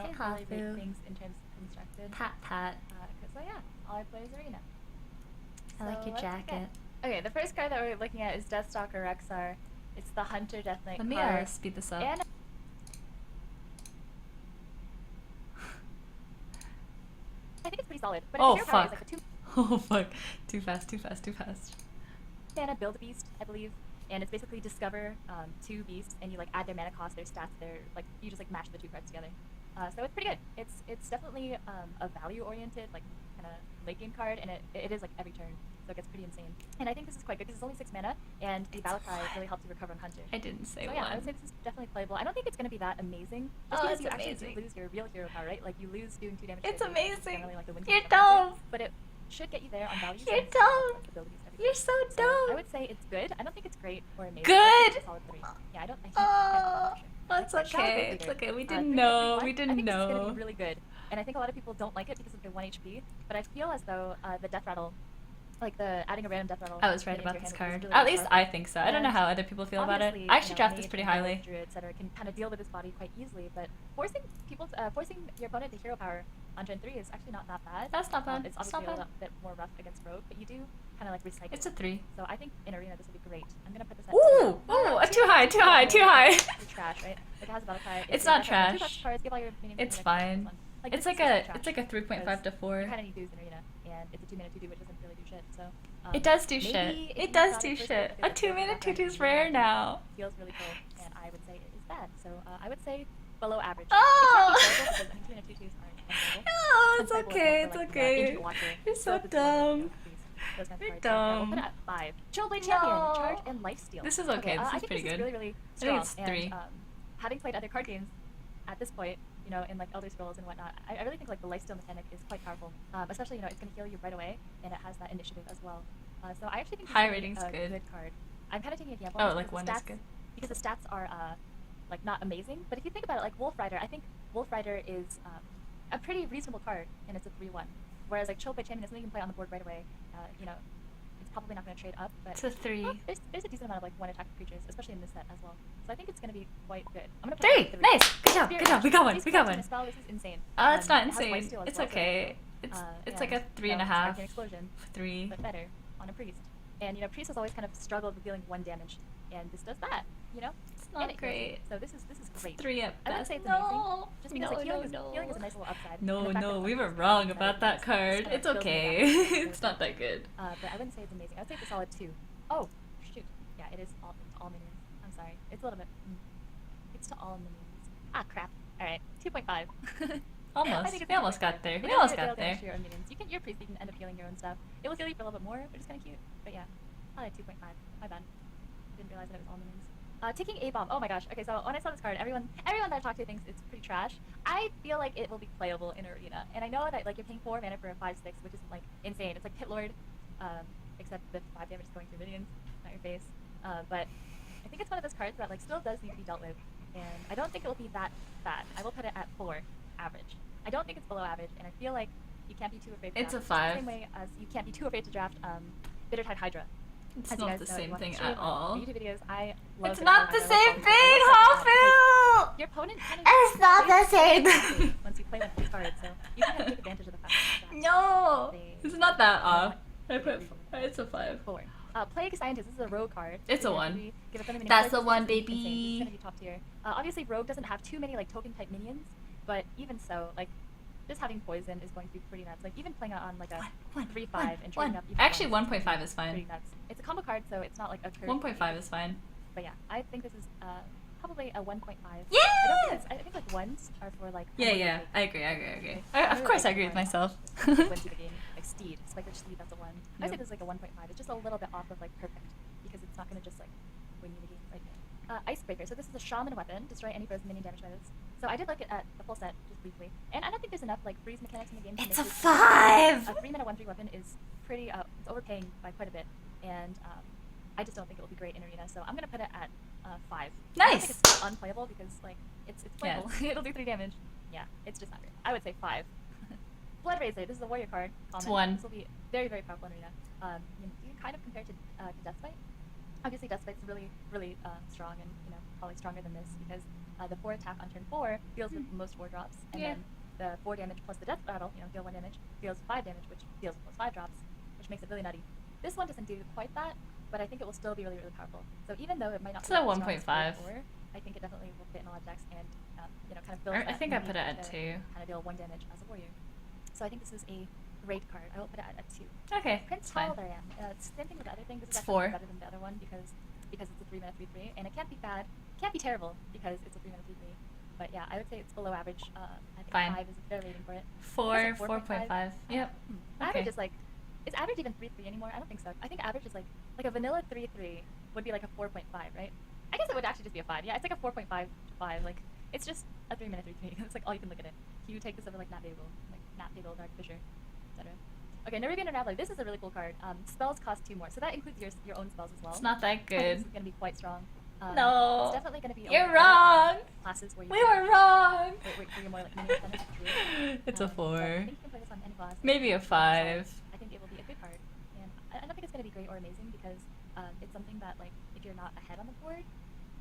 don't Hey, really rate Hafu. things in terms of constructed. Pat pat. So yeah, all I play is Arena. I like your let's jacket. begin. Okay, the first card that we're looking at is Deathstalker Rexar. It's the Hunter Death Knight Let me card. speed this up. And I think it's pretty solid. But Oh its hero power fuck. is like the 2 Oh fuck. Too fast, too fast, too fast. mana build a beast, I believe. And it's basically discover 2 beasts, and you like add their mana cost, their stats, their like you just like mash the 2 cards together. So it's pretty good. It's definitely a value oriented like kind of late game card, and it is like every turn, so it gets pretty insane. And I think this is quite good because it's only 6 mana, and the battle cry really helps you recover on Hunter. I didn't say So one. yeah, I would say this is definitely playable. I don't think it's gonna be that amazing, just Oh, because it's you actually amazing. do lose your real hero power, right? Like you lose doing 2 damage. It's to it, which is amazing. generally, like, the win You're condition of Hunter, dumb. but it should get you there on value. You're since dumb. the abilities, everything. You're so So dumb. I would say it's good. I don't think it's great or amazing. Good. I think it's a solid 3. Yeah, I don't. I think, Oh, sure. that's Like, Shallow's okay. great It's leader. okay. We 3 didn't for know. 3 We I didn't think this is gonna know. be really good, and I think a lot of people don't like it because of the 1 HP. But I feel as though the death rattle, like the adding a random death rattle. I was right into your about this hand is card. really At least powerful. I think so. I don't know And how other people feel about it. obviously, I actually you know, draft this mage pretty and rogue, highly. druid, etc. can kind of deal with this body quite easily, but forcing your opponent to hero power on turn 3 is actually not that bad. That's not bad. It's It's obviously not a bad. little bit more rough against rogue, but you do kind of like recycle. It's a 3. So I think in arena this would be great. I'm gonna put this at Ooh, 2. ooh, too high, too high, too high. It's trash, right? Like it has a battle cry. It's your not death rattle, trash. 2 touch cards, give all your minions It's to the next fine. one. Like, It's this like is a 3.5 to 4. you kind of need dudes in arena, and it's a 2 mana 2/2, which doesn't really do shit. So It does do maybe shit. if It you does thought do it was shit. good, A 2 minute background 2 is and rare now. feels really cool, and I would say it is bad. So I would say below average. Oh! It can't be terrible because 2 mana 2/2s aren't unplayable. Oh, it's Unplayable okay, for, it's like, okay. Ancient Watcher, You're so Stealth is one of, dumb. those kinds of You're cards. So, yeah, we'll dumb. put it at 5. Chillblade Champion, No. Charge and Lifesteal. This is okay, this I is think pretty this good. is really, really I strong. think it's 3. And having played other card games at this point, you know, in like Elder Scrolls and whatnot, I really think like the Lifesteal mechanic is quite powerful. Especially, you know, it's going to heal you right away, and it has that initiative as well. So I actually think this High is rating's a good. card. I'm kind of taking a gamble. Oh, on this like because 1 the is stats, good. because the stats are like not amazing. But if you think about it, like Wolf Rider, I think Wolf Rider is a pretty reasonable card, and it's a 3/1. Whereas like Chillblade Champion is something you can play on the board right away. You know, it's probably not going to trade up, but It's a 3. well, there's a decent amount of like 1 attack creatures, especially in this set as well. So I think it's going to be quite good. I'm going to put it 3! at 3. Nice! Good job, Spirit good job. We got one, Please we got cast one. Spell. This is insane. It's not It has insane. Lifesteal as It's well, so okay. It's like a and, 3 you and a know, half. Sparking Explosion, 3. but better on a priest. And you know, priest has always kind of struggled with dealing 1 damage, and this does that. You know, It's and not it heals great. you. So this is great. 3 at I wouldn't best. say it's amazing, No! just because No, like no, healing is a nice little upside. No, and the fact no, that we it's were just wrong inside about of that this card. kinda It's fills me okay. down. It's It's not that good. But I wouldn't say it's amazing. I would say it's a solid 2. Oh, shoot. Yeah, it's all minions. I'm sorry. It's a little bit. It's to all minions. Ah, crap. All right, 2.5. I Almost. think it's We almost 2.5. got there. It We does almost deal got damage there. to your own minions. You're priest, you can end up healing your own stuff. It will heal you for a little bit more, which is kind of cute. But yeah, probably 2.5. My bad. Didn't realize that it was all minions. Ticking A bomb. Oh my gosh. Okay, so when I saw this card, everyone that I talked to thinks it's pretty trash. I feel like it will be playable in arena, and I know that like you're paying 4 mana for a 5/6, which is like insane. It's like Pit Lord, except the 5 damage is going through minions, not your face. But I think it's one of those cards that like still does need to be dealt with, and I don't think it will be that bad. I will put it at 4 average. I don't think it's below average, and I feel like you can't be too afraid to It's a draft. Just 5. the same way as you can't be too afraid to draft Bittertide Hydra. It's As you not guys the know, same you watch thing the stream, at all. my YouTube videos, I love It's Bittertide not the Hydra. I same love thing, Hafu! Hafu! Your opponent kind of It's not the same thing once you play one of these cards, so you can kind of take advantage of the fact that No! they It's not that off. I they put. reason. It's a 5. 4. Plague Scientist, this is a rogue card. It's a Give it 1. give it friendly minions That's first, the one, this is insane. baby. This is gonna be top tier. Obviously, rogue doesn't have too many like token type minions, but even so, like just having poison is going to be pretty nuts. Like even playing it on like a 3/5 and trading up. Even Actually, ones 1.5 is is pretty fine. nuts. It's a combo card, so it's not like a curve. 1.5 is fine. But yeah, I think this is probably a 1.5. Yeah! I think like ones are for like. Yeah, combo yeah. like, I agree. I agree. I agree. I Of really course, I like agree with one. myself. wins you the game. Like Steed, Spiker Steed, that's a 1. I say Nope. this is like a 1.5. It's just a little bit off of like perfect because it's not gonna just like win you the game right there. Icebreaker. So this is a shaman weapon. Destroy any frozen minion damage by this. So I did look at the full set just briefly, and I don't think there's enough like freeze mechanics in the game. To It's make a this 5! A 3-mana 1/3 weapon is pretty. It's overpaying by quite a bit, and I just don't think it will be great in arena. So I'm gonna put it at 5. I don't Nice! think it's unplayable because like it's playable. It'll do 3 damage. Yeah, it's just not great. I would say 5. Blood Razor. This is a warrior card. Common. 1. This will be very, very powerful in arena. You can kind of compare it to Deathbite. Obviously, Deathbite's really, really strong, and you know probably stronger than this because the 4 attack on turn 4 deals with most 4 drops, and Yeah. then the 4 damage plus the death rattle, deal 1 damage, deals 5 damage, which deals with most 5 drops, which makes it really nutty. This one doesn't do quite that, but I think it will still be really, really powerful. So even though it might not It's be a as strong as 1.5. 4, I think it definitely will fit in a lot of decks and kind of build. I think I put it at 2. Kind of deal 1 damage as a warrior. So I think this is a great card. I will put it at 2. Okay, Prince it's fine. Hall, there I am. It's the same thing with the other thing. This is It's actually 4. better than the other one because it's a 3 mana 3/3, and it can't be bad. It can't be terrible because it's a 3 mana 3/3. But yeah, I would say it's below average. I think Fine. 5 is a fair rating for it. 4, Is it 4.5? 4.5. Yep. Average Okay. is like, is average even 3/3 anymore? I don't think so. I think average is like a vanilla 3/3 would be like a 4.5, right? I guess it would actually just be a 5. Yeah, it's like a 4.5 to 5. Like, it's just a 3 mana 3/3. It's like all you can look at it. You take this over like Nat Fable, Dark Fisher, etc. Okay, Nerubian Unraveler. This is a really cool card. Spells cost 2 more, so that includes your own spells as well. It's not that I think good. this is gonna be quite strong. No. It's definitely gonna be. You're better wrong. Classes where you We were wrong. where you're more like minion defender. It's a But 4. I think you can play this on any class. Maybe a 5. I think it will be a good card, and I don't think it's gonna be great or amazing because it's something that like if you're not ahead on the board,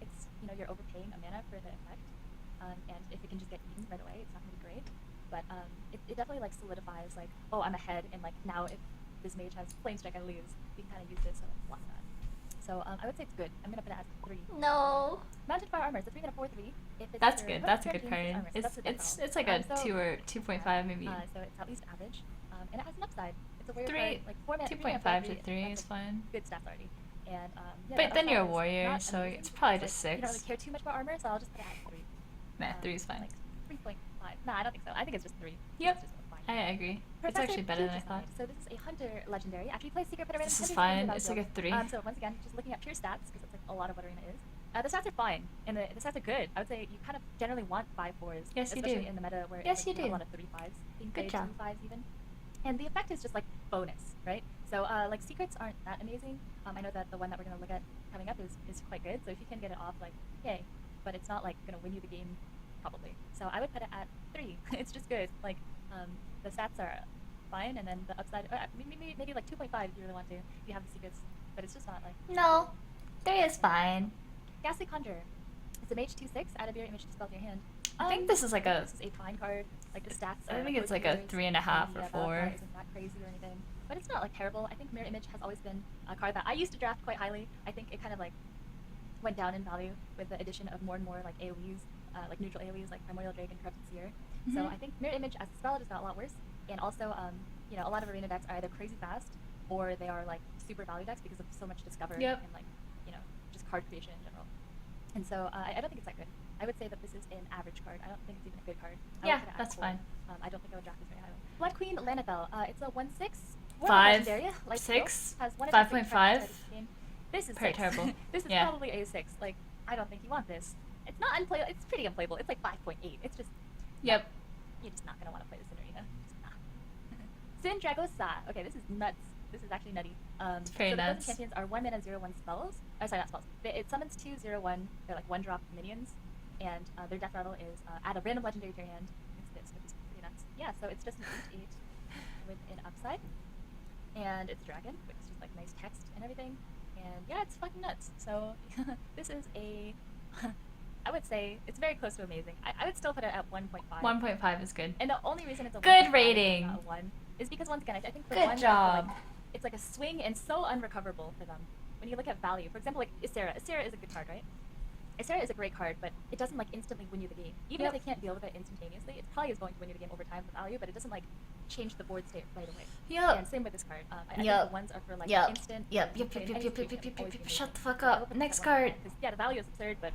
it's you're overpaying a mana for the effect, and if it can just get eaten right away, it's not gonna be great. But it definitely like solidifies like, oh, I'm ahead, and like now if this mage has flame strike, I lose. You can kind of use this and like block that. So I would say it's good. I'm gonna put it at 3. No. Mounted Fire Armor. It's a 3 mana 4/3. If it's That's for good. hook, That's a good guarantee, card. armor. So that's the death It's rattle. like a 2 or 2.5 maybe. So it's at least average, and it has an upside. It's a warrior 3, card, like 4 mana, 2.5 to 3 that's, is like, fine. good stats already. And yeah, But the then you're a upside is warrior, not so amazing. it's probably Like, just You don't 6. really care too much about armor, so I'll just put it at 3. Nah, 3 is fine. Like 3.5. Nah, I don't think so. I think it's just 3. Yep. It's just fine. I agree. It's Professor actually better than I Peach is thought. nice. So this is a hunter legendary. After you play Secret Pit Arena, This is Hunter's fine. without It's like a build. 3. So once again, just looking at pure stats, because that's like a lot of what Arena is. The stats are fine, and the stats are good. I would say you kind of generally want 5/4s. Yes, you do. Especially in the meta where Yes, it's, you like, a do. lot of 3/5s. Being Good played, job. 2/5s even. And the effect is just like bonus, right? So like secrets aren't that amazing. I know that the one that we're gonna look at coming up is quite good. So if you can get it off, like yay. But it's not like gonna win you the game, probably. So I would put it at 3. It's just good. Like the stats are fine, and then the upside maybe like 2.5 if you really want to. If you have the secrets, but it's just not like. No. 3 is fine. Ghastly Conjurer. It's a mage 2/6. Add a mirror image to spell to your hand. I think this is like a. This is a fine card. Like the stats. I are think it's good like a yours, 3.5 and or the 4. card isn't that crazy or anything, but it's not like terrible. I think mirror image has always been a card that I used to draft quite highly. I think it kind of like went down in value with the addition of more and more like AoEs, like neutral AoEs like Primordial Drake and Corrupted Seer. So Mhm. I think mirror image as a spell just got a lot worse, and also a lot of arena decks are either crazy fast or they are like super value decks because of so much discover Yep. and like just card creation in general. And so I don't think it's that good. I would say that this is an average card. I don't think it's even a good card. I would Yeah, put it at that's 4. fine. I don't think I would draft this very highly. Blood Queen Lanethel. It's a 1/6. 5, Light 6, skill, has 1 attack, 5.5. This is Pretty 6. terrible. This is Yeah. probably a 6. Like, I don't think you want this. It's not unplayable. It's pretty unplayable. It's like 5.8. It's just Yep. you're just not gonna want to play this in arena. Just not. Sin Dragosa. Okay, this is nuts. This is actually nutty. very so the nuts. present champions are 1 mana 0/1 spells. Sorry, not spells. It summons 2 0/1. They're like 1-drop minions, and their death rattle is add a random legendary to your hand. It's this, which is pretty nuts. Yeah, so it's just an 8/8 with an upside, and it's a dragon, which is just like nice text and everything. And yeah, it's fucking nuts. So this is a I would say it's very close to amazing. I would still put it at 1.5. 1.5 is good. And the only reason it's a Good 1.5 rating. and not a 1 is because once again, I think the Good ones job. Are like, it's like a swing and so unrecoverable for them. When you look at value, for example, like Ysera. Ysera is a good card, right? Ysera is a great card, but it doesn't like instantly win you the game. Even Yep. if they can't deal with it instantaneously, it probably is going to win you the game over time with value, but it doesn't like change the board state right away. Yep. And same with this card. I think Yep. the ones are for like Yep. instant. Yep. and Yep. play Yep. in Yep. any Yep. situation, Yep. Yep. always Yep. be Shut the amazing. fuck I will up. put this Next at 1. card. 'Cause, yeah, the value is absurd, but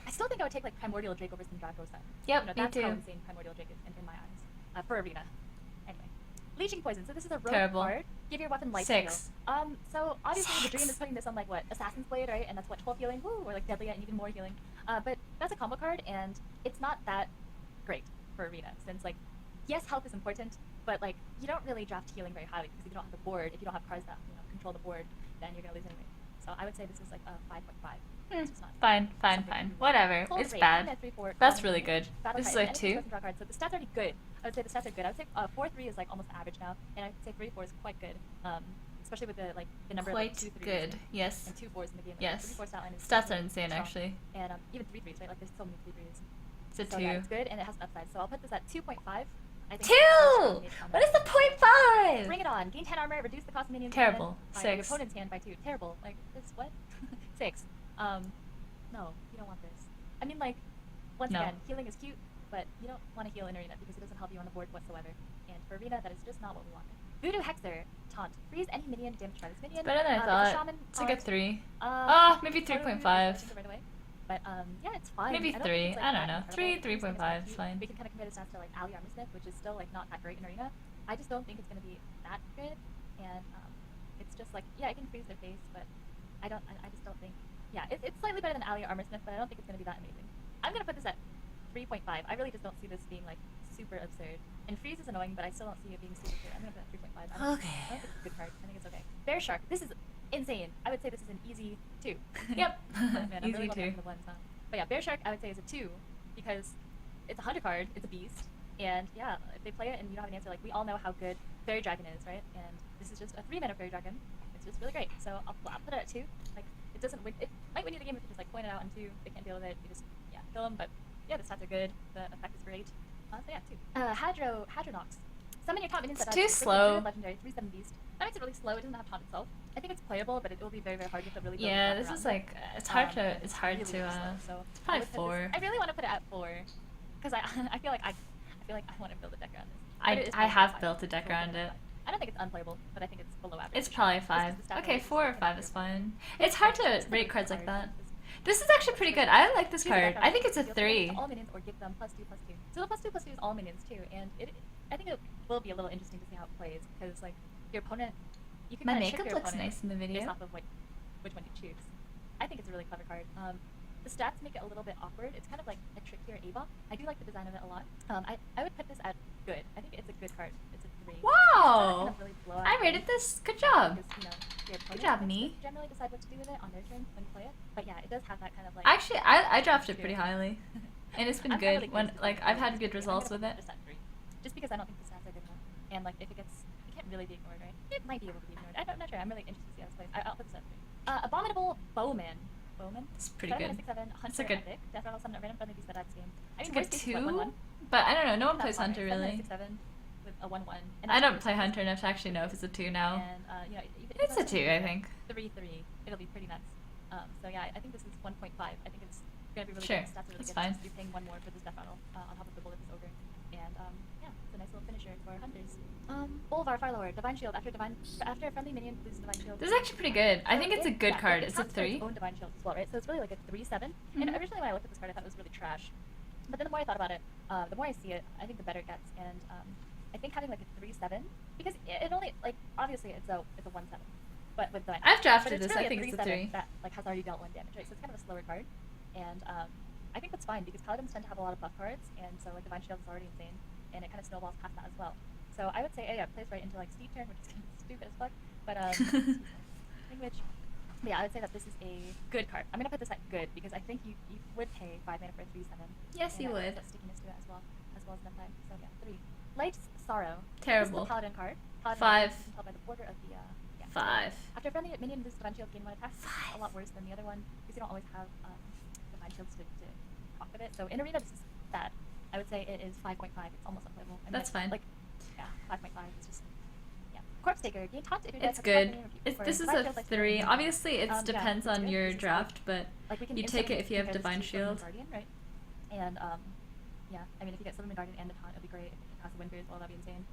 I still think I would take like Primordial Drake over Sindragosa. Yep, You know, me that's how too. insane Primordial Drake is in my eyes. For arena. Anyway. Leeching Poison. So this is a rogue Terrible. card. Give your weapon life 6. steal. So obviously the dream 6. is putting this on like what? Assassin's Blade, right? And that's what 12 healing, woo, or like deadly and even more healing. But that's a combo card, and it's not that great for arena since like yes, health is important, but like you don't really draft healing very highly because if you don't have the board, if you don't have cards that control the board, then you're gonna lose anyway. So I would say this is like a 5.5. It's just not Fine. something Whatever. Cold It's Rage, bad. 3/4, That's common really damage. good. Battle This is card, a anything 2. doesn't draw cards, so the stats are already good. I would say the stats are good. I would say 4/3 is like almost average now, and I'd say 3/4 is quite good. especially with the number Quite of two threes good. Yes. and two fours in the game. Yes. 3-4 stat line is Stats are really insane, strong. actually. And even 3-3s, right? Like there's so many 3-3s. It's a So 2. yeah, it's good and it has an upside. So I'll put this at 2.5. I think 2! What is the .5? Bring it on. Gain 10 armor, reduce the cost of minions. Terrible. By 6. your opponent's hand by 2. Terrible. Like, this, what? 6. No, you don't want this. I mean, like, once No. again, healing is cute, but you don't want to heal in arena because it doesn't help you on the board whatsoever. And for arena, that is just not what we want. Voodoo Hexer. Taunt. Freeze any minion damaged by this minion. It's better than I If a thought. shaman It's like a taunt, 3. Maybe totally 3.5. right away. But yeah, it's fine. Maybe I don't 3. think it's, like, I don't that know. incredible. 3, I just think it's 3.5 kinda is cute. fine. We can kind of compare the stats to like Ali Armorsmith, which is still like not that great in arena. I just don't think it's gonna be that good, and it's just like yeah, it can freeze their face, but I just don't think yeah, it's slightly better than Ali Armorsmith, but I don't think it's gonna be that amazing. I'm gonna put this at 3.5. I really just don't see this being like super absurd. And freeze is annoying, but I still don't see it being super absurd. I'm gonna put it at 3.5. I don't think it's a good card. I think it's okay. Bear Shark. This is insane. I would say this is an easy 2. Yep. Man, I'm Easy really going 2. for the blends now. But yeah, Bear Shark I would say is a 2 because it's a hunter card, it's a beast, and yeah, if they play it and you don't have an answer, like we all know how good Fairy Dragon is, right? And this is just a 3-mana Fairy Dragon. It's just really great. So I'll put it at 2. Like it doesn't win. It might win you the game if you just like point it out on 2. They can't deal with it. You just kill them. But yeah, the stats are good. The effect is great. So yeah, 2. Hadronox. Summon your top minions. It's too slow. Legendary 3/7 beast. That makes it really slow. It doesn't have taunt itself. I think it's playable, but it will be very very hard to really. Yeah, this is like it's hard to really it's really probably slow. So 4. I really want to put it at 4 because I feel like I want to build a deck around this. But it is I probably have 5. built a deck So we'll around put it. I don't think it's unplayable, but I think it's below average. It's probably Just 5. 'cause the stat Okay, rate 4 or is 5 is kind of fine. It's hard to just a rate good cards like card. that. This is actually pretty good. I like this Choose a deck card. I think around it's a deal 3. to all minions or give them +2/+2. So the +2/+2 is all minions too, and I think it will be a little interesting to see how it plays because like your opponent, you can My kinda trick makeup your looks opponent nice in the based video. off of like which one you choose. I think it's a really clever card. The stats make it a little bit awkward. It's kind of like a trickier A-bomb. I do like the design of it a lot. I would put this at good. I think it's a good card. It's a 3. It's Wow! kind of really blow out I the rated game this. Good job. because, your opponent job, gets to me. generally decide what to do with it on their turn when you play it. But yeah, it does have that kind of like. Actually, I drafted True. pretty highly, and it's been I'm good. really When curious to like see I've how had it good goes. results I'm with gonna it. put this at 3, just because I don't think the stats are good enough. And like if it can't really be ignored, right? It might be able to be ignored. I'm not sure. I'm really interested to see how this plays. I'll put this at 3. Abominable Bowman. It's pretty good. 6/7, Hunter It's like a- Epic. Death Rattle summon a random friendly beast that adds game. I It's mean, like a worst case is, what, 2, 1/1? but I don't know. No one Not plays fun, Hunter right? really. 6/7 with a 1/1. I don't play Hunter enough to actually know if it's a 2 now. And if It's a it's 2, I think. 3/3. It'll be pretty nuts. So yeah, I think this is 1.5. I think it's gonna be really Sure, good. Stats are really that's good. fine. Just you're paying 1 more for this Death Rattle on top of the Bullet is Ogre. And yeah, it's a nice little finisher for hunters. Bolvar Firelord, Divine Shield. After a friendly minion loses Divine Shield. This is actually pretty good. I So think it's a good yeah, card. it It's a counts for its 3. own Divine Shield as well, right? So it's really like a 3/7. And Mhm. originally when I looked at this card, I thought it was really trash. But then the more I thought about it, the more I see it, I think the better it gets. And I think having like a 3/7 because it only like obviously it's a 1/7, but with Divine. I've drafted but it's this. really I think it's a 3/7 3. that like has already dealt 1 damage, right? So it's kind of a slower card, and I think that's fine because Paladins tend to have a lot of buff cards, and so like Divine Shield is already insane, and it kind of snowballs past that as well. So I would say yeah, it plays right into like Steep Turn, which is kind of stupid as fuck, but language. But yeah, I would say that this is a good card. I'm gonna put this at good because I think you would pay 5 mana for a 3/7. Yes, and you that would. has that stickiness to it as well as enough time. So yeah, 3. Life's Sorrow. Terrible. This is a Paladin card. Paladin 5. is held by the border of the 5. After a friendly minion loses Divine Shield, gain 1 attack. 5. A lot worse than the other one because you don't always have Divine Shields to talk with it. So in arena, this is bad. I would say it is 5.5. It's almost unplayable. I mean, That's fine. Like, yeah, 5.5. It's just, yeah. Corpse Taker. Gain taunt if your It's deck has 5 good. minion repeat for This is Divine a Shield, like 3. 3. Obviously, it Yeah, depends it's on good. your This is draft, but like we can you take it if you have compare Divine this to Sylvan Shield. Guardian, right? And yeah, I mean if you get Sylvan Guardian and the taunt, it'd be great. If it has the Wind Fury as well, that'd be insane.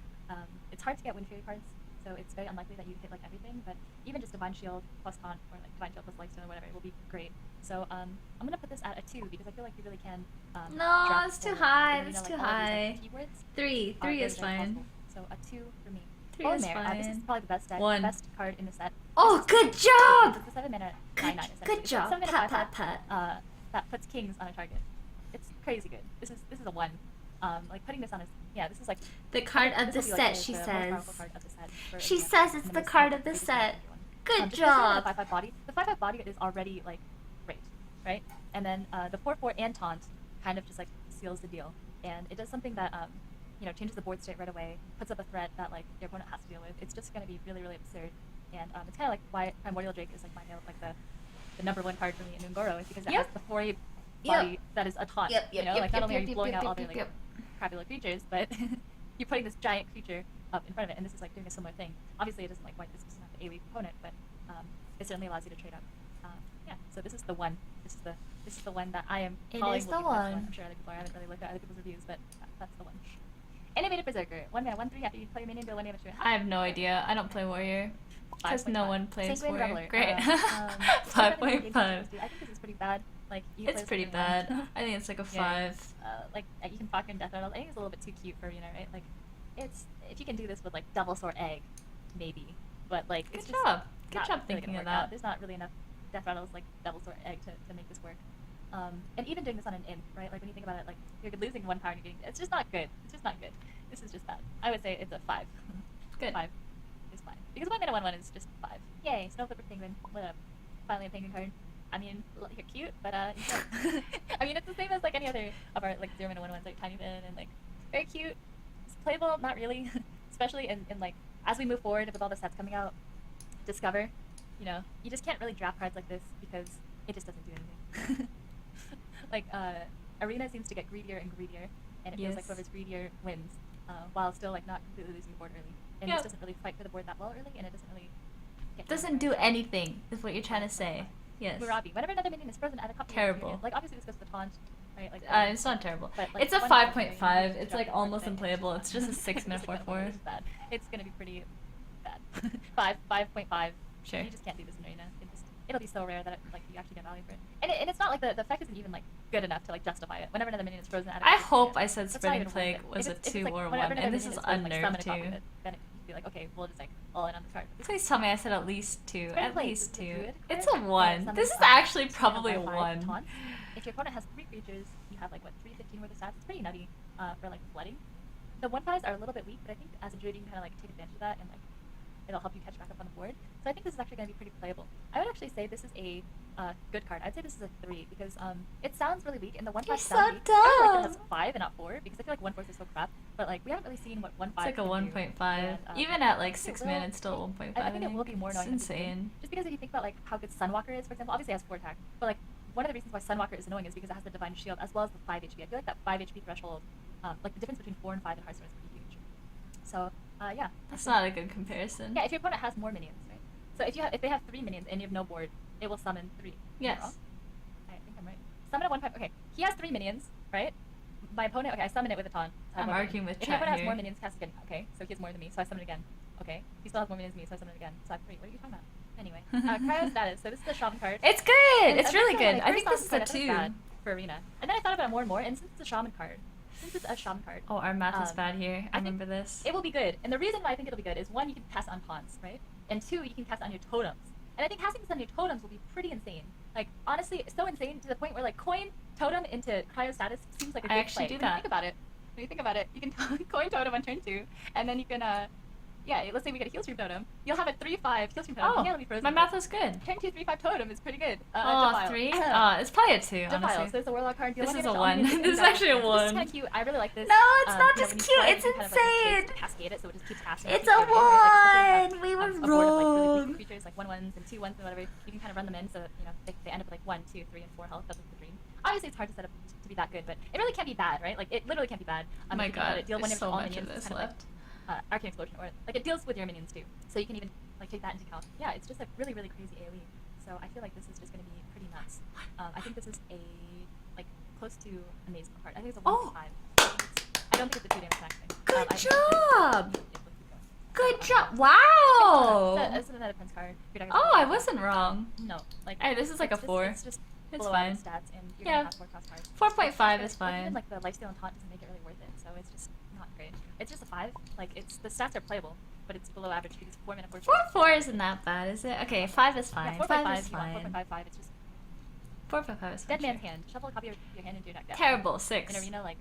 It's hard to get Wind Fury cards, so it's very unlikely that you hit like everything. But even just Divine Shield plus taunt or like Divine Shield plus Lifestone or whatever will be great. So I'm gonna put this at a 2 because I feel like you really can. No, draft it's too for high. arena, That's like, too all of high. these, like, keywords 3. are 3 very, is very fine. possible. So a 2 for me. 3 is Olimare, this is fine. probably the best deck, 1. best card in the set. Oh, This is good It's job! a 7 mana 9/9 Good, essentially. good It's a job. 7 mana Pat, 5/5, pat, pat. that puts kings on a target. It's crazy good. This is a 1. Like putting this on is this is like The card this of the will be, like, set, the she most powerful says. card of the set for She arena, says it's and the most card of the biggest set. one. Good Just considering job. The 5/5 body. The 5/5 body is already like great, right? And then the 4/4 and taunt kind of just like seals the deal, and it does something that changes the board state right away, puts up a threat that like your opponent has to deal with. It's just going to be really really absurd. And it's kind of like why Primordial Drake is like like the number one card for me in Ungoro is because it Yep. has the 4 Yep. body that is a taunt. Yep, You know, yep, like not yep, only are yep, you blowing yep, out all yep, their like yep. crappy little creatures, but you're putting this giant creature up in front of it, and this is like doing a similar thing. Obviously, it doesn't like wipe this doesn't have the AoE component, but it certainly allows you to trade up. Yeah, so this is the one. This is the one that I am It calling is will the be the best one. I'm sure other people are. I haven't really looked at other people's reviews, but that's the one. Animated Berserker. 1 mana, 1/3 after you play your minion, deal 1 damage to it. I have no idea. I don't play warrior. Because no 5.5. one plays Sanguine warrior. Reveler. Great. It's better than the 5.5. games I think this is pretty bad. Like you can It's play pretty this with anyone. bad. I think it's like a Yeah. 5. Like you can fuck in Death Rattle. I think it's a little bit too cute for Arena, right? Like it's if you can do this with like Double Sword Egg, maybe. But like it's Good just job. Good not job really thinking gonna of work out. that. There's not really enough Death Rattles like Double Sword Egg to make this work. And even doing this on an imp, right? Like when you think about it, like you're losing 1 power and you're getting it's just not good. It's just not good. This is just bad. I would say it's a 5. Good. 5 is fine. Because 1 mana 1/1 is just 5. Yay, Snow Flipper Penguin. What up? Finally a penguin card. I mean, you're cute, but you I mean, it's the same as like any other of our like 0 mana 1/1s, like Tiny Fin and like very cute. It's playable, not really. Especially in like as we move forward with all the sets coming out, Discover, you know, you just can't really draft cards like this because it just doesn't do anything. Like Arena seems to get greedier and greedier, and it feels like Yes. whoever's greedier wins, while still like not completely losing the board early. And Yep. this doesn't really fight for the board that well early, and it doesn't really get Doesn't do anything, is what you're trying to say. Yes. Murabi. Whenever another minion is frozen at a copy Terrible. Of like obviously this goes to the taunt, right? Like It's not terrible. but, like, It's a one 5.5. time It's you like drop almost it, unplayable. It's just a 6 mana It's like 4/4. it's bad. It's gonna be pretty bad. 5.5. Sure. You just can't do this in Arena. It'll be so rare that like you actually get value for it. And it's not like the effect isn't even like good enough to like justify it. Whenever another minion is frozen at a I copy, hope yeah, I said that's not Spreading even worth Plague it. was If a it's 2 like, or whenever 1, another and this minion is frozen, like, summon a unnerved copy of too. it, then it could be like, okay, we'll just like all in on this card. Please tell me I said at least 2. Spreading At Plague least is 2. good It's card. a 1. Summon This is five, actually summon probably a five 1. taunts. If your opponent has 3 creatures, you have like what 315 worth of stats. It's pretty nutty for like flooding. The 1/5s are a little bit weak, but I think as a druid you can kind of like take advantage of that and like it'll help you catch back up on the board. So I think this is actually going to be pretty playable. I would actually say this is a good card. I'd say this is a 3 because it sounds really weak and the 1/5 You're sounds so weak. I feel like it has dumb. 5 and not 4 because I feel like 1/4 is so crap. But like we haven't really seen what 1/5 It's like a can do. 1.5. And, Even at like I think 6 it will- mana, it's still 1.5. I think it will be more It's annoying. than people think. insane. Just because if you think about like how good Sunwalker is, for example, obviously it has 4 attack, but like one of the reasons why Sunwalker is annoying is because it has the Divine Shield as well as the 5 HP. I feel like that 5 HP threshold, like the difference between 4 and 5 in Hearthstone is pretty huge. So yeah. That's not a good comparison. Yeah, if your opponent has more minions, right? So if they have 3 minions and you have no board, it will summon 3. Am I Yes. wrong? I think I'm right. Summon a 1/5. Okay, he has 3 minions, right? My opponent. Okay, I summon it with a taunt. So I have I'm one arguing minion. with If my chat opponent has here. more minions, cast again. Okay, so he has more than me, so I summon it again. Okay, he still has more minions than me, so I summon it again. So I have 3. What are you talking about? Anyway, Cryo Status. So this is the Shaman card. It's good! And It's really originally, good. when I think first this is saw a this card, I 2. thought it was bad for Arena. And then I thought about it more and more, and since it's a Shaman card, Oh, our math is um, bad here. I I think remember this. it will be good. And the reason why I think it'll be good is 1, you can cast on taunts, right? And 2, you can cast on your totems. And I think casting this on your totems will be pretty insane. Like, honestly, so insane to the point where, like, coin totem into cryo status seems like a I good actually play. do When you that. think about it, you can coin totem on turn 2, and then you can, yeah, let's say we get a heal stream totem. You'll have a 3/5 heal stream totem. Oh, Yeah, it'll be frozen. my math was good. Turn 2 3/5 totem is pretty good. Oh, Defile. 3? It's probably a 2, Defile. honestly. So it's a warlock card. This Deal is damage a to all 1. minions This is in battle. actually a This is 1. kind of cute. I really like this. No, it's not you know, just when you cute, play, it's you can kind of, like, insane. to cascade it, so it just keeps casting. It's keeps a going, right? Like, especially if you have, 1! We were a board of, like, really wrong. weak creatures, like 1/1s and 2/1s and whatever. You can kind of run them in, so that, you know they end up with like 1, 2, 3, and 4 health. That's like the dream. Obviously, it's hard to set up to be that good, but it really can't be bad, right? Like it literally can't be bad. Oh my if you think about god, it, deal there's 1 damage to so all much minions. of It's this kind of left. like, Arcane Explosion, or like it deals with your minions too, so you can even like take that into account. Yeah, it's just a really really crazy AOE. So I feel like this is just going to be pretty nuts. I think this is a like close to amazing card. I think it's a 1.5. I don't think it's a 2 damage max thing. Good I think job! it looks good. Good job! It's Wow! another Prince card. Oh, I wasn't wrong. No, like Hey, this is like a 4. It's just It's below fine. average stats, and you're Yeah. gonna have 4 cost cards. 4.5 is Like, even fine. like the lifesteal and taunt doesn't make it really worth it, so it's just not great. It's just a 5. Like the stats are playable, but it's below average because 4 mana 4. 4.4 isn't that bad, is it? Okay, 5 is Yeah, fine. 4.5 5 is you want fine. 4.55. It's just 4.5 is fine. Dead Man's sure. Hand. Shuffle a copy of your hand into your deck. Death. Terrible, 6. In Arena, like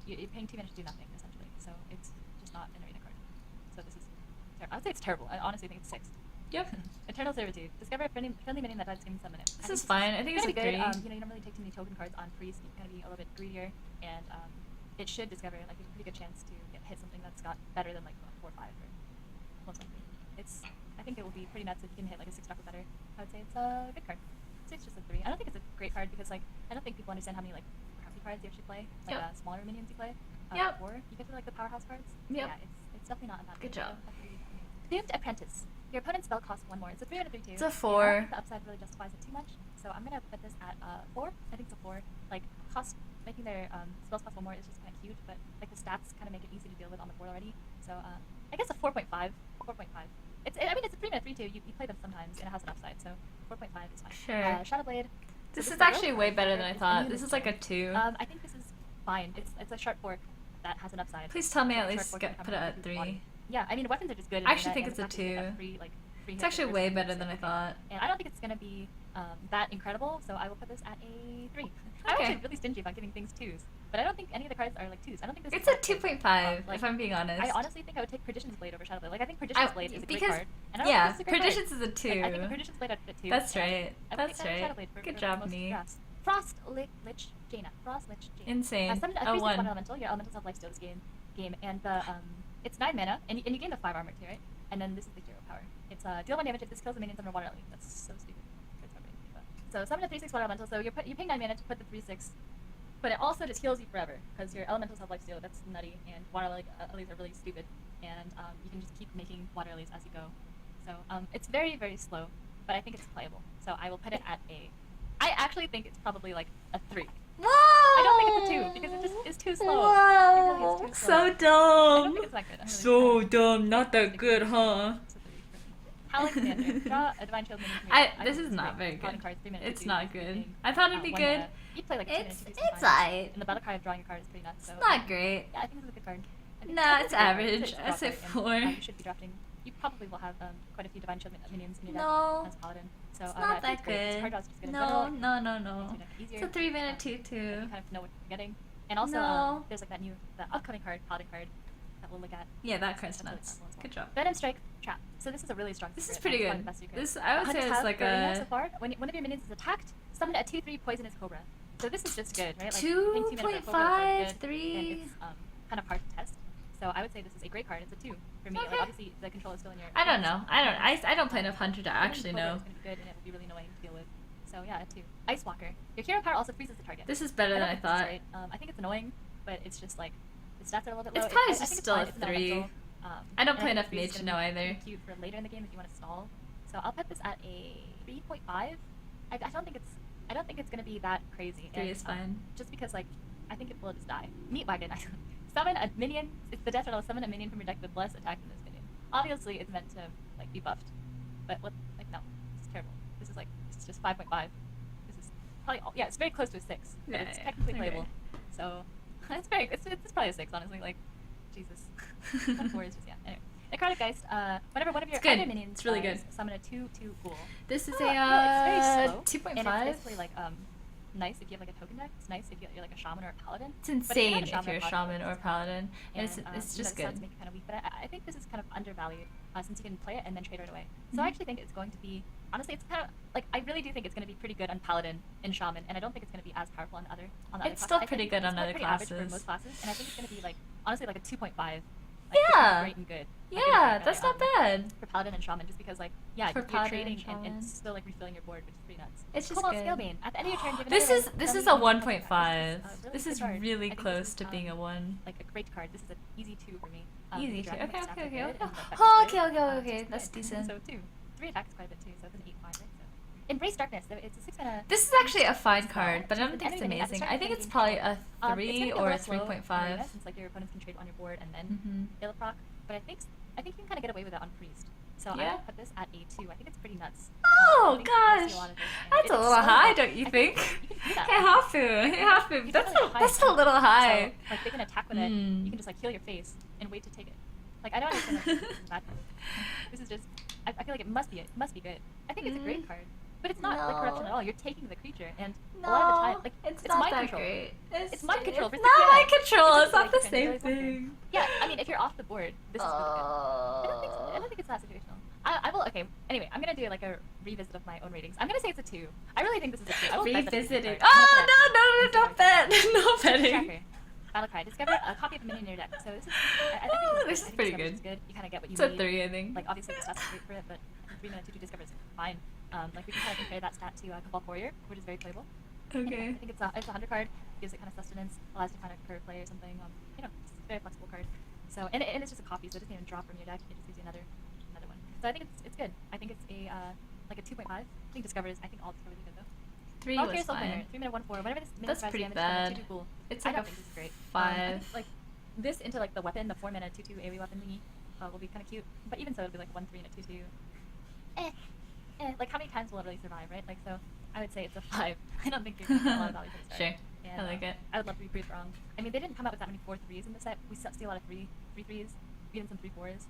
you're paying 2 mana to do nothing essentially, so it's just not an Arena card. So this is terrible. I would say it's terrible. I honestly think it's 6. Yep. Eternal Servitude. Discover a friendly minion that dies and summon it. This is fine. I think it's a 3. Good. You know, you don't really take too many token cards on priest. You kind of be a little bit greedier, and it should discover like a pretty good chance to hit something that's got better than like 4 or 5 or most likely. I think it will be pretty nuts if you can hit like a 6-drop or better. I would say it's a good card. So it's just a 3. I don't think it's a great card because like I don't think people understand how many like crappy cards you actually play, like smaller minions you play. Or you get to like the powerhouse cards. Yep. Yeah, it's definitely not that Good good. job. Doomed Apprentice. Your opponent's spell costs 1 more. It's a 3 and a 3/2. It's a 4. I don't think the upside really justifies it too much, so I'm gonna put this at 4. I think it's a 4. Like making their spells cost 1 more is just kind of cute, but like the stats kind of make it easy to deal with on the board already. So I guess a 4.5. 4.5. I mean, it's a 3 and a 3/2. You play them sometimes, and it has an upside, so 4.5 is fine. Sure. Shadowblade. This is actually way better than I thought. This is like a 2. I think this is fine. It's a sharp fork that has an upside. Please tell me Like at a sharp least fork put it can at 3. Yeah, I mean, the weapons are just good. I actually and think it's a the fact that you get 2. that free It's hit actually for way first better hit than I is thought. And I don't think it's going to be that incredible, so I will put this at a 3. I'm Okay. actually really stingy about giving things 2s, but I don't think any of the cards are like 2s. I don't think this It's is a that good. 2.5, Like, if I'm being honest. I honestly think I would take Perdition's Blade over Shadowblade. Like, I think Perdition's Blade is a great because- card. And I don't yeah, think this is a great Perditions card. is a 2. Like, I think Perdition's Blade I'd fit 2. That's and right. I would That's take right. Shadowblade for Good the job, most me. drafts. Frost Lich Jaina. Frost Lich Jaina. Insane. Summon a Oh, 3/6 1. elemental. Your elementals have lifesteal this game, and the it's 9 mana, and you gain the 5 armor too, right? And then this is the hero power. It's deal 1 damage if this kills the minions under water element. That's so stupid. So summon a 3/6 water elemental. So you're paying 9 mana to put the 3/6, but it also just heals you forever because your elementals have lifesteal. That's nutty, and water lilies are really stupid, and you can just keep making water lilies as you go. So it's very, very slow, but I think it's playable. So I will put it at a. I actually think it's probably like a 3. Whoa! I don't think it's a 2 because it just is too slow. It really Whoa! is too slow. So I don't dumb. think it's that good. I'm really So sorry. dumb. Not that good, huh? It's a 3 for me. Alexander, draw a divine shield minion. from your deck. This think is it's not great. very Drawing good. cards, 3 minutes It's to not do good. anything. I thought it'd be 1 good. mana. You play like 2 minutes to do It's something. alright. And the battle cry of drawing your card is pretty nuts. So It's not great. Yeah, I think this is a good card. I think- Nah, I think it's a good card. average. It's a I draw say card, and, 4. you should be drafting. You probably will have quite a few divine shield minions in your No. deck as paladin. So It's yeah, not I think that it's great. This good. card draw is just good in No, general. no, no, Makes no. your deck easier. It's a 3-mana You 2/2. kind of know what you're getting. And also, No. there's like the upcoming card, paladin card, that we'll look at. Yeah, that card's That's really nuts. powerful as well. Good job. Venom Strike Trap. So this is a really strong This is secret. pretty It's probably good. the best secret. This I would say Hunters it's have like Garena so a far. When one of your minions is attacked, summon a 2/3 poisonous cobra. So this is just good, right? Like, paying 2 mana for a cobra is 2.5, good, 3. and it's kind of hard to test. So I would say this is a great card. It's a 2 for me. Okay. Like obviously the control is still in your. I don't know. hands. I don't play enough Hunter to actually Cobra know. is gonna be good, and it will be really annoying to deal with. So yeah, a 2. Ice Walker. Your hero power also freezes the target. This is better than don't I think this is thought. great. I think it's annoying, but it's just like the stats are a little bit It's low. probably I think just it's still fine. a It's an 3. elemental. I don't and play think enough freeze is mage to gonna know be either. Cute for later in the game if you want to stall. So I'll put this at a 3.5. I don't think it's gonna be that crazy. 3 and, is fine. Just because like I think it will just die. Meat wagon. Summon a minion. It's the death rattle. Summon a minion from your deck with less attack than this minion. Obviously, it's meant to like be buffed, but what? Like no, it's terrible. This is like it's just 5.5. This is probably it's very close to a 6, but Yeah, it's yeah, technically okay. playable. So it's probably a 6 honestly. Like Jesus, 4 is just anyway. Necrotic Geist. Whenever one of your It's good. other minions It's really dies, good. summon a 2/2 ghoul. This is Oh, yeah, it's very slow, 2.5. And it's basically like nice if you have like a token deck. It's nice if you're like a shaman or a paladin. It's But if you're insane not if you're a shaman or a paladin, and it's just the stats good. make it kind of weak, but I think this is kind of undervalued since you can play it and then trade right away. So Mhm. I actually think it's going to be honestly, it's kind of like I really do think it's going to be pretty good on paladin and shaman, and I don't think it's going to be as powerful on the other. It's classes. still I think pretty good it's on other pretty average classes. for most classes, and I think it's going to be like honestly like a 2.5. Yeah. Great and good. Yeah, that's not bad. For paladin and shaman, just because like For you're paladin trading and shaman. and still like refilling your board, which is pretty nuts. It's just Cobalt good. Scalebane. At the end of your turn, give This another is one, this summon is a a minion. 1.5. Really This good is card. I really think this close is, to being a 1. Like a great card. This is an easy 2 for me. Easy the to. dragon Okay, with okay, staff okay, are okay. good, and the effect is Oh, good. okay, okay, So okay. it's That's good. decent. So 2. 3 attacks is quite a bit too, so it's an 8/5, right? So Embrace Darkness. So it's a 6 mana. This is actually a fine card, but I don't It's think it's anything at the amazing. start I of think the it's game probably control. a It's 3 gonna be or a little slow in arena, 3.5. since like your opponents can trade on your board and then Mm-hmm. they'll proc. But I think you can kind of get away with it on priest. So I'm Yeah. gonna put this at a 2. I think it's pretty nuts. Oh I think you'll see gosh, a lot of this, and that's it's a little so high, good. don't you I think? you can do that. Hey Hafu, hey Hafu, You that's definitely high, a little high. So, like they can attack with it. Mm. You can just like heal your face and wait to take it. Like I don't understand. Like, this is bad. This is just. I feel like it must be good. I think it's a great card, but it's not like corruption No. at all. You're taking the creature, and No, a lot of the time, like it's it's not mind that control. great. It's mind control. It's for not 6 mana. mind control. It's just not like the kind of same really something. thing. Yeah, I mean, if you're off the board, this is really good. Oh. I don't think it's that situational. I will. Okay. Anyway, I'm gonna do like a revisit of my own ratings. I'm gonna say it's a 2. I really think this is a 2. I will bet that it's a good Revisited. card. I'm Oh gonna put it no, at 2. don't bet. No betting. Tracker. Battle cry. Discover a copy of a minion in your deck. So this is This is I think pretty Discover good. is good. You kind of get what you It's a need. 3, I think. Like obviously the stats are great for it, but 3 mana 2/2 Discover is fine. Like we can kind of compare that stat to Cabal Warrior, which is very playable. Okay. I think it's a 100 card. Gives it kind of sustenance, allows you to kind of curve play or something. You know, it's a very flexible card. So and it's just a copy, so it doesn't even drop from your deck. It just gives you another one. So I think it's good. I think it's a like a 2.5. I think Discover is. I think all Discover is good though. 3 was fine. 3 mana 1/4. Whenever this That's pretty bad. Cool. It's I like don't a think this is great. 5. Like this into like the weapon, the 4 mana 2/2 AoE weapon thingy, will be kind of cute. But even so, it'll be like 1/3 and a 2/2. Like how many times will it really survive, right? Like so, I would say it's a 5. I don't think you're gonna get a lot of value for this card. Sure. And, I like it. I would love to be proved wrong. I mean, they didn't come out with that many 4/3s in the set. We see a lot of 3/3s, even some 3/4s.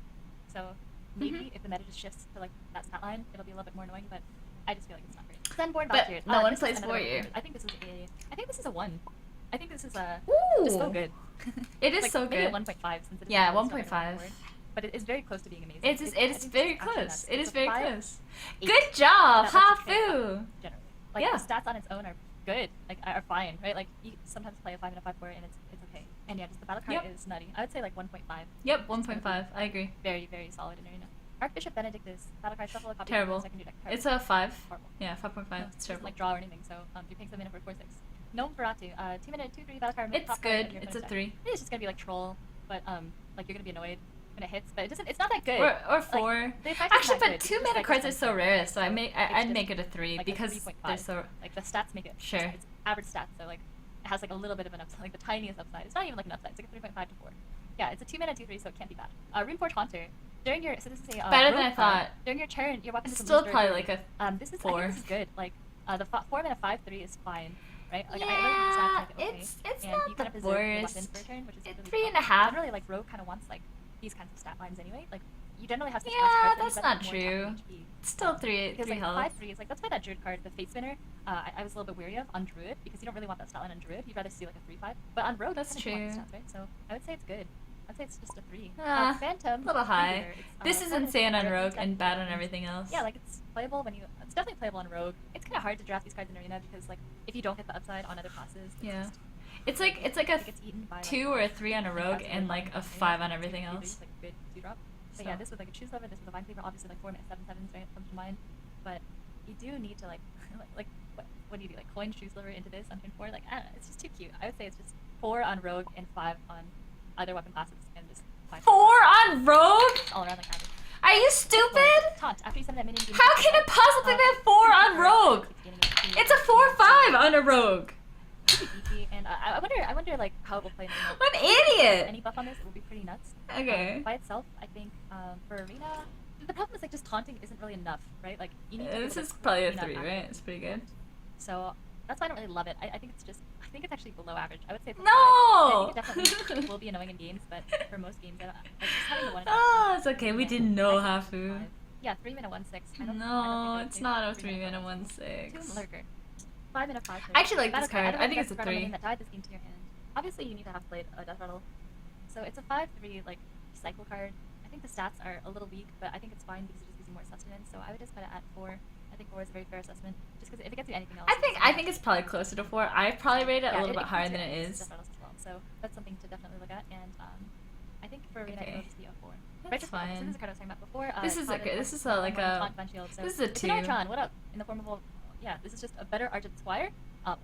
So maybe if the meta just shifts to like that stat line, it'll be a little bit more annoying. But I just feel like it's not great. Sunborn But Valkyrie. no one this is plays another Warrior. one. I think this is a 1. I think this is a Ooh. just so good. It is like, so maybe good. a 1.5 since it is Yeah, really stuck in 1.5. word. But it is very close to being amazing. It is I think very it's actually close. nuts. It It's is a very 5, close. 8. Good job, That's okay, Hafu! generally. Like Yeah. the stats on its own are good, like are fine, right? Like you sometimes play a 5 and a 5/4 and it's okay. And yeah, just the battle card Yep. is nutty. I would say like 1.5. Yep, 1.5. I agree. Very, very solid in arena. Archbishop Benedictus, battle card shuffle, a copy Terrible. of the second deck card. It's a 5. Horrible. Yeah, 5.5. No, It's doesn't terrible. like draw or anything, so you're paying 7 mana for 4/6. Gnome Feratu, 2 mana 2/3 battle card. It's top card good. of your It's a opponent's 3. deck. It's just gonna be like troll, but like you're gonna be annoyed when it hits, but it doesn't. It's not that good. Or 4. the effect is Actually, not but good. 2 It's just mana like cards this are so one. rare, so It's I'd just make it a 3 like a because 3.5. they're so. Like the stats make it. Sure. It's average stats, so like it has like a little bit of an upside, like the tiniest upside. It's not even like an upside. It's like a 3.5 to 4. Yeah, it's a 2 mana 2/3, so it can't be bad. Runeforge Haunter. During your this is a Better rogue than I card. thought. During your turn, your weapon It's doesn't still lose probably durability. like a this is 4. I think this is good. Like the 4 mana 5/3 is fine, right? Like I Yeah, really think the stats make it okay. it's and not you kind the of preserve your weapon worst. for a turn, which is It's really 3.5. fun. Generally, like rogue kind of wants like these kinds of stat lines anyway. Like you generally have such Yeah, fast cards that's that not you better have more true. top HP. It's still 3 Because like health. 5/3 is like that's why that Druid card, the Fate Spinner, I was a little bit wary of on Druid because you don't really want that stat line on Druid. You'd rather see like a 3/5. But on Rogue, That's you kind of want the true. stats, right? So I would say it's good. I'd say it's just a 3. A Phantom, little high. Freebooter, it's, This is 4 mana insane on 6/4, Rogue it's and bad on definitely- everything else. Yeah, like it's playable when you. It's definitely playable on Rogue. It's kind of hard to draft these cards in arena because like if you don't get the upside on other classes, Yeah. it's It's like a it gets eaten by 2 like, or a 3 on a Rogue and like a 5 on everything else. Like good 2-drop. But So. yeah, this with like a choose lever, this with a vine cleaver, obviously like 4 mana 7/7s right comes to mind. But you do need to like like what do you do, like coin choose lever into this on turn 4? Like I don't know, it's just too cute. I would say it's just 4 on Rogue and 5 on other weapon classes and just 5 4 on Rogue? all around like average. Are you stupid? Taunt after you summon that minion. gain How plus can one, it possibly be 4 on Rogue? It's a 4/5 on a Rogue. beefy, and I wonder like how it will play in arena. What an Any idiot! buff on this, it will be pretty nuts. Okay. By itself, I think for arena, the problem is like just taunting isn't really enough, right? Like you need to be This able is to probably a clean up 3, after right? it. It's pretty good. So that's why I don't really love it. I think it's actually below average. I would say it's a No! 5. I think it definitely will be annoying in games, but for most games, like just having the one. Oh, it's okay. We didn't know I think it's Hafu. 5. Yeah, 3 mana 1/6. I don't No, think it's it not a would 3 play mana 1/6. 2 1/6. lurker. 5 mana 5. I actually like Battle this card. don't I think know it's a if card on the 3. name that died this game to your hand. Obviously, you need to have played a Death Rattle. So it's a 5/3 like cycle card. I think the stats are a little weak, but I think it's fine because it just gives you more sustenance. So I would just put it at 4. I think 4 is a very fair assessment. Just because if it gets you anything else, I think it's probably closer to 4. I probably rate it a yeah, little bit higher gets than you it Death is. Rattles as well. So that's something to definitely look at. And I think for arena, Okay. it'll just be a 4. That's So fine. this is the card I was talking about before. This is a Paladin good- with this is a, like 1/1 a- taunt, Vine Shield, so this is a it's an 2. Archon, what up? In the form of yeah, this is just a better Argent Squire,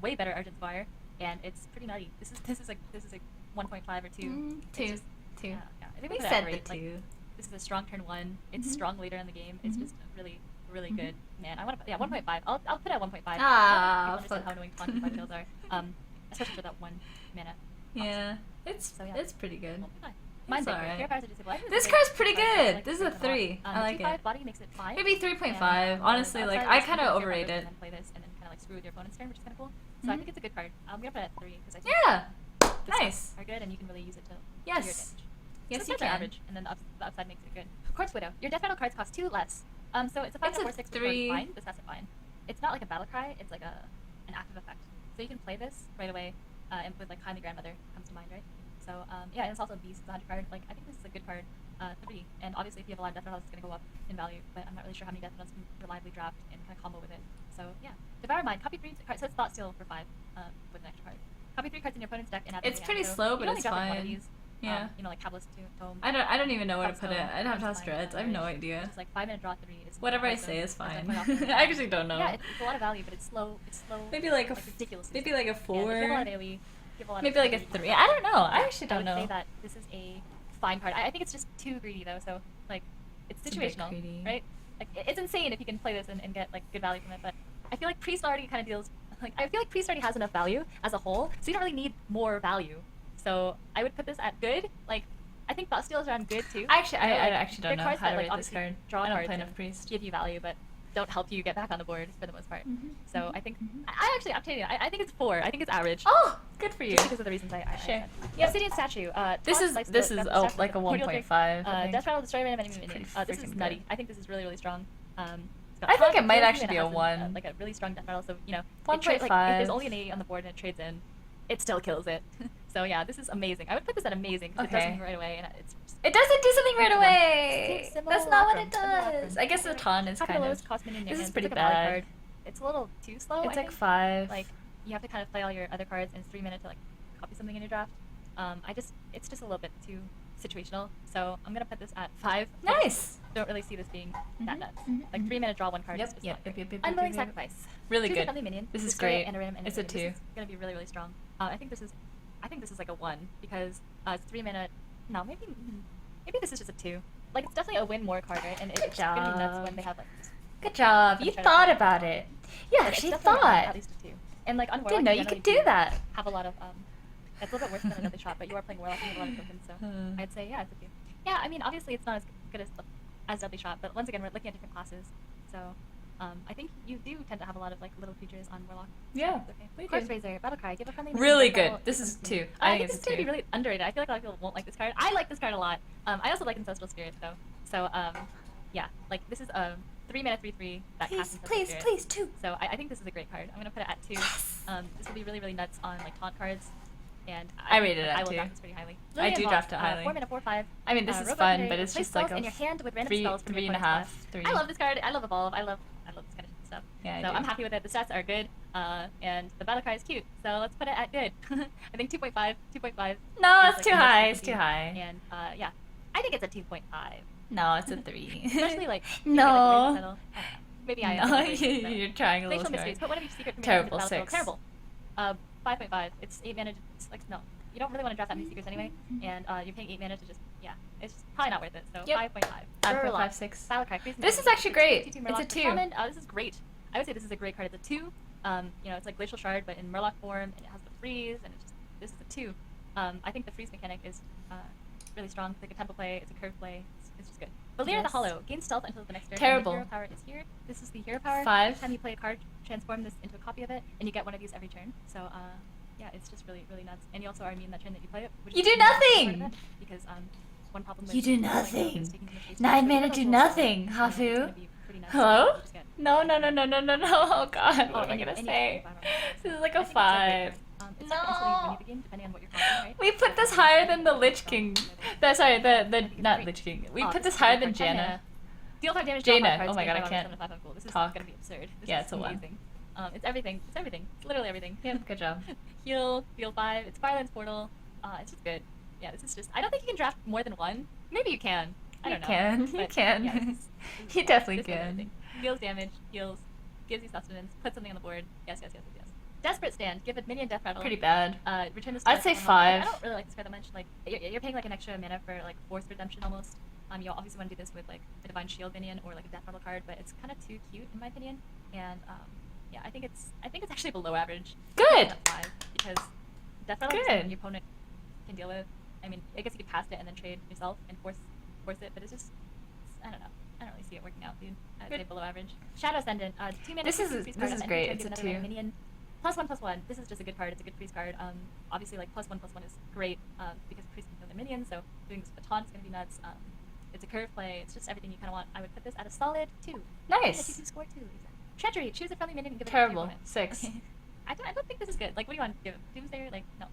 way better Argent Squire, and it's pretty nutty. This is like 1.5 or 2. It's 2. just- 2. Yeah, yeah. I think We put it said at the rate, like, 2. this is a strong turn 1. It's Mhm. strong later in the game. It's Mhm. just really, really Mhm. good. Man, I want to. Yeah, 1.5. I'll put it at 1.5. Ah, People understand fuck. how annoying taunting Vine Shields are. Especially for that 1 mana. Yeah. It's So, yeah. it's pretty good. Well, fine. Mind alright. Breaker. Purifiers are disable. I think This is a card's great pretty card. I good. like This is this a card 3. lot. I like 2/5 it. body makes it 5. Maybe 3.5. Honestly, like, I kind of overrate it. And play this and then kind of like screw with your opponent's turn, which is kind of cool. So I Mhm. think it's a good card. I'm gonna put it at 3 because I think Yeah. the stats Nice. are good and you can really use it to your Yes. advantage. Yes, so you stats are can. average, and then the upside makes it good. Quartz Widow. Your Death Rattle cards cost 2 less. So it's a 5 It's a 4/6 which 3. is fine. The stats are fine. It's not like a battle cry. It's like an active effect. So you can play this right away, and with like Kindly Grandmother comes to mind, right? So yeah, and it's also a beast, it's a 100 card. Like I think this is a good card. 3, and obviously if you have a lot of Death Rattles, it's gonna go up in value. But I'm not really sure how many Death Rattles can reliably draft and kind of combo with it. So yeah, Devour Mind, copy 3 cards. So it's Thought Steal for 5 with an extra card. Copy 3 cards in your opponent's deck and add them It's to pretty hand. So slow, you but can only it's drop, like, one of fine. these, Yeah. you know, like Cabalist Tome. I don't even know where to put it. Stone, I'd have to Stone ask Reds. I have no idea. Just like 5-minute draw 3 is Whatever I awesome. say is There's no fine. point off I actually don't know. Yeah, it's a lot of value, but it's slow. It's slow. Maybe like a ridiculous. maybe like a And if you have a 4. lot of AoE, you have a lot Maybe of like a greedy. 3. I don't know. I actually I don't would know. say that this is a fine card. I think it's just too greedy though. So like, it's It's a bit situational, greedy. right? Like, it's insane if you can play this and get like good value from it. But I feel like Priest already kind of deals. Like, I feel like Priest already has enough value as a whole, so you don't really need more value. So I would put this at good. Like, I think Bust Steal is around good too. I Like, actually they're don't know cards how that, to like, rate this obviously card. draw I don't cards play enough and Priest. give you value, but don't help you get back on the board for the most part. Mhm, So I think mhm. I'm telling you, I think it's 4. I think it's average. Oh, good for you. Just because of the reasons I Sure. said. Yep. Obsidian statue. This Taunt, is Life this Steal, is Death oh Destruction, like a Cordial 1.5. Drink, I think. Death Rattle, Destroy Random Enemy Pretty Minion. This is freaking nutty. good. I think this is really, really strong. It's got I think taunt, it might heals you, actually and be it a has 1. like a really strong Death Rattle. So you know, it 1.5. like if there's only an 8 on the board and it trades in, it still kills it. So yeah, this is amazing. I would put this at amazing because it does Okay. something right away, and it's just It doesn't do something right It's away. That's not what it Simulacrum. does. I guess the taunt is top of kind the of. lowest cost minion in This your is hand. pretty It's like a value bad. card. It's a little too slow. It's I like think. 5. Like, you have to kind of play all your other cards, and it's 3 minutes to like copy something in your draft. It's just a little bit too situational. So I'm gonna put this at 5. Nice. Don't really see this being that Mhm, nuts. mhm, Like mhm. 3 minute draw 1 card. Yep, is just yep, not yep, great. yep, yep, yep, Unwilling yep, yep. Sacrifice. Really Choose a good. friendly minion. This is destroy it, great. and a random enemy It's a minion. 2. This is gonna be really, really strong. I think this is like a 1 because it's 3 minute. No, maybe this is just a 2. Like, it's definitely a win more card, right? And Good it's gonna be nuts job. when they have like. Good job. I'm You trying to thought think. about it. You But it's actually definitely thought. at least a 2. And like on Warlock, Didn't know you generally could do that. Have a lot of It's a little bit worse than another shot, but you are playing Warlock and you have a lot of tokens, so Hmm. I'd say yeah, it's a 2. Yeah, I mean obviously it's not as good as Deadly Shot, but once again we're looking at different classes, so I think you do tend to have a lot of like little creatures on Warlock. So Yeah, it's okay. we Corpse do. Razor, Battle Cry, give a friendly. Really minion, good. This is 2. I I think think this it's is gonna be 2. really underrated. I feel like a lot of people won't like this card. I like this card a lot. I also like Ancestral Spirit though. So yeah, like this is a 3-mana 3/3 that casts Ancestral Spirit. 2. So I think this is a great card. I'm gonna put it at 2. Yes. This will be really, really nuts on like taunt cards, and I rate it I at will 2. draft this pretty highly. I Lillian do Moss, draft it highly. 4 mana 4/5. I mean, this is Rogue fun, Legendary, but it's place just like spells in your hand with random 3, spells from your 3.5, opponent's class. 3. I love this card. I love Evolve. I love this kind of stuff. Yeah, I so do. I'm happy with it. The stats are good, and the battle cry is cute. So let's put it at good. I think 2.5. 2.5. No, is, it's like, too the most high. it It's could too be. high. And yeah, I think it's a 2.5. No, it's a 3. Especially like No. maybe, like, maybe I am. No, overrated, so. you're trying a little Glacial too Mysteries. hard. Put one of your secret from your Terrible, hand into the battlefield. 6. Terrible. 5.5. It's 8 mana. It's like no. You don't really want to draft that many secrets anyway, and you're paying 8 mana to just it's just probably not worth it. So Yep. 5.5. 5.56. Battle cry. Crazy This Minion. is actually great. 2/2 It's a Murloc. 2. Shaman, this is great. I would say this is a great card. It's a 2. You know, it's like Glacial Shard, but in Murloc form, and it has the freeze, and it's just this is a 2. I think the freeze mechanic is really strong. It's like a tempo play. It's a curve play. It's just good. Valyria the Yes. Hollow gains stealth until the next turn. Terrible. And the hero power is here. This is the hero power. 5. Each time you play a card, transform this into a copy of it, and you get one of these every turn. So yeah, it's just really, really nuts. And you also are immune that turn that you play it. Which You is do the best part nothing! of it, because one problem with You do playing Warlock is nothing. taking too much space. 9 So mana Warlock do will- nothing, it's gonna Hafu. be pretty nuts. Hello? You just get- No. Oh god, Oh, what am I and you- gonna and you say? get 5 on This is it. like I a think it's 5. It's like instantly No. win the game, depending on what you're casting, right? We put this higher than the Lich King. Sorry, the not Lich King. We put this higher than Janna. Deal 5 damage. Jaina. Draw 5 cards, Oh my pay god, I 5 can't 7 5 cool. This is talk. gonna be absurd. This Yeah, is it's a 1. amazing. It's everything. It's everything. It's literally everything. Yep, good job. Heal 5. It's Firelands Portal. It's just good. Yeah, this is just. I don't think you can draft more than one. Maybe you can. I don't know. You But, can. yeah, this is You definitely this one's can. everything. Heals damage. Heals. Gives you sustenance. Put something on the board. Yes. Desperate Stand. Give a minion death rattle. Pretty bad. Return this. I'd card say to one 5. I don't really like this card that much. Like you're paying like an extra mana for like forced redemption almost. You obviously want to do this with like a Divine Shield minion or like a death rattle card, but it's kind of too cute in my opinion. And yeah, I think it's actually below average. Good. At 5 because death rattle is Good. something your opponent can deal with. I mean, I guess you could cast it and then trade yourself and force it, but it's just I don't know. I don't really see it working out, dude. I'd say Good. below average. Shadow Ascendant. 2 mana. This is- 2/2 freeze card. this is At great. end of It's turn, a give another 2. Minion. +1/+1. This is just a good card. It's a good freeze card. Obviously, like +1/+1 is great because priest can kill their minions. So doing this with a taunt is gonna be nuts. It's a curve play. It's just everything you kind of want. I would put this at a solid 2. Nice. Yeah, 2/2 score 2. Lisa. Treachery. Choose a friendly minion and give it Terrible. to your opponent. 6. I don't think this is good. Like, what do you want to give? Doomsday? Like, no.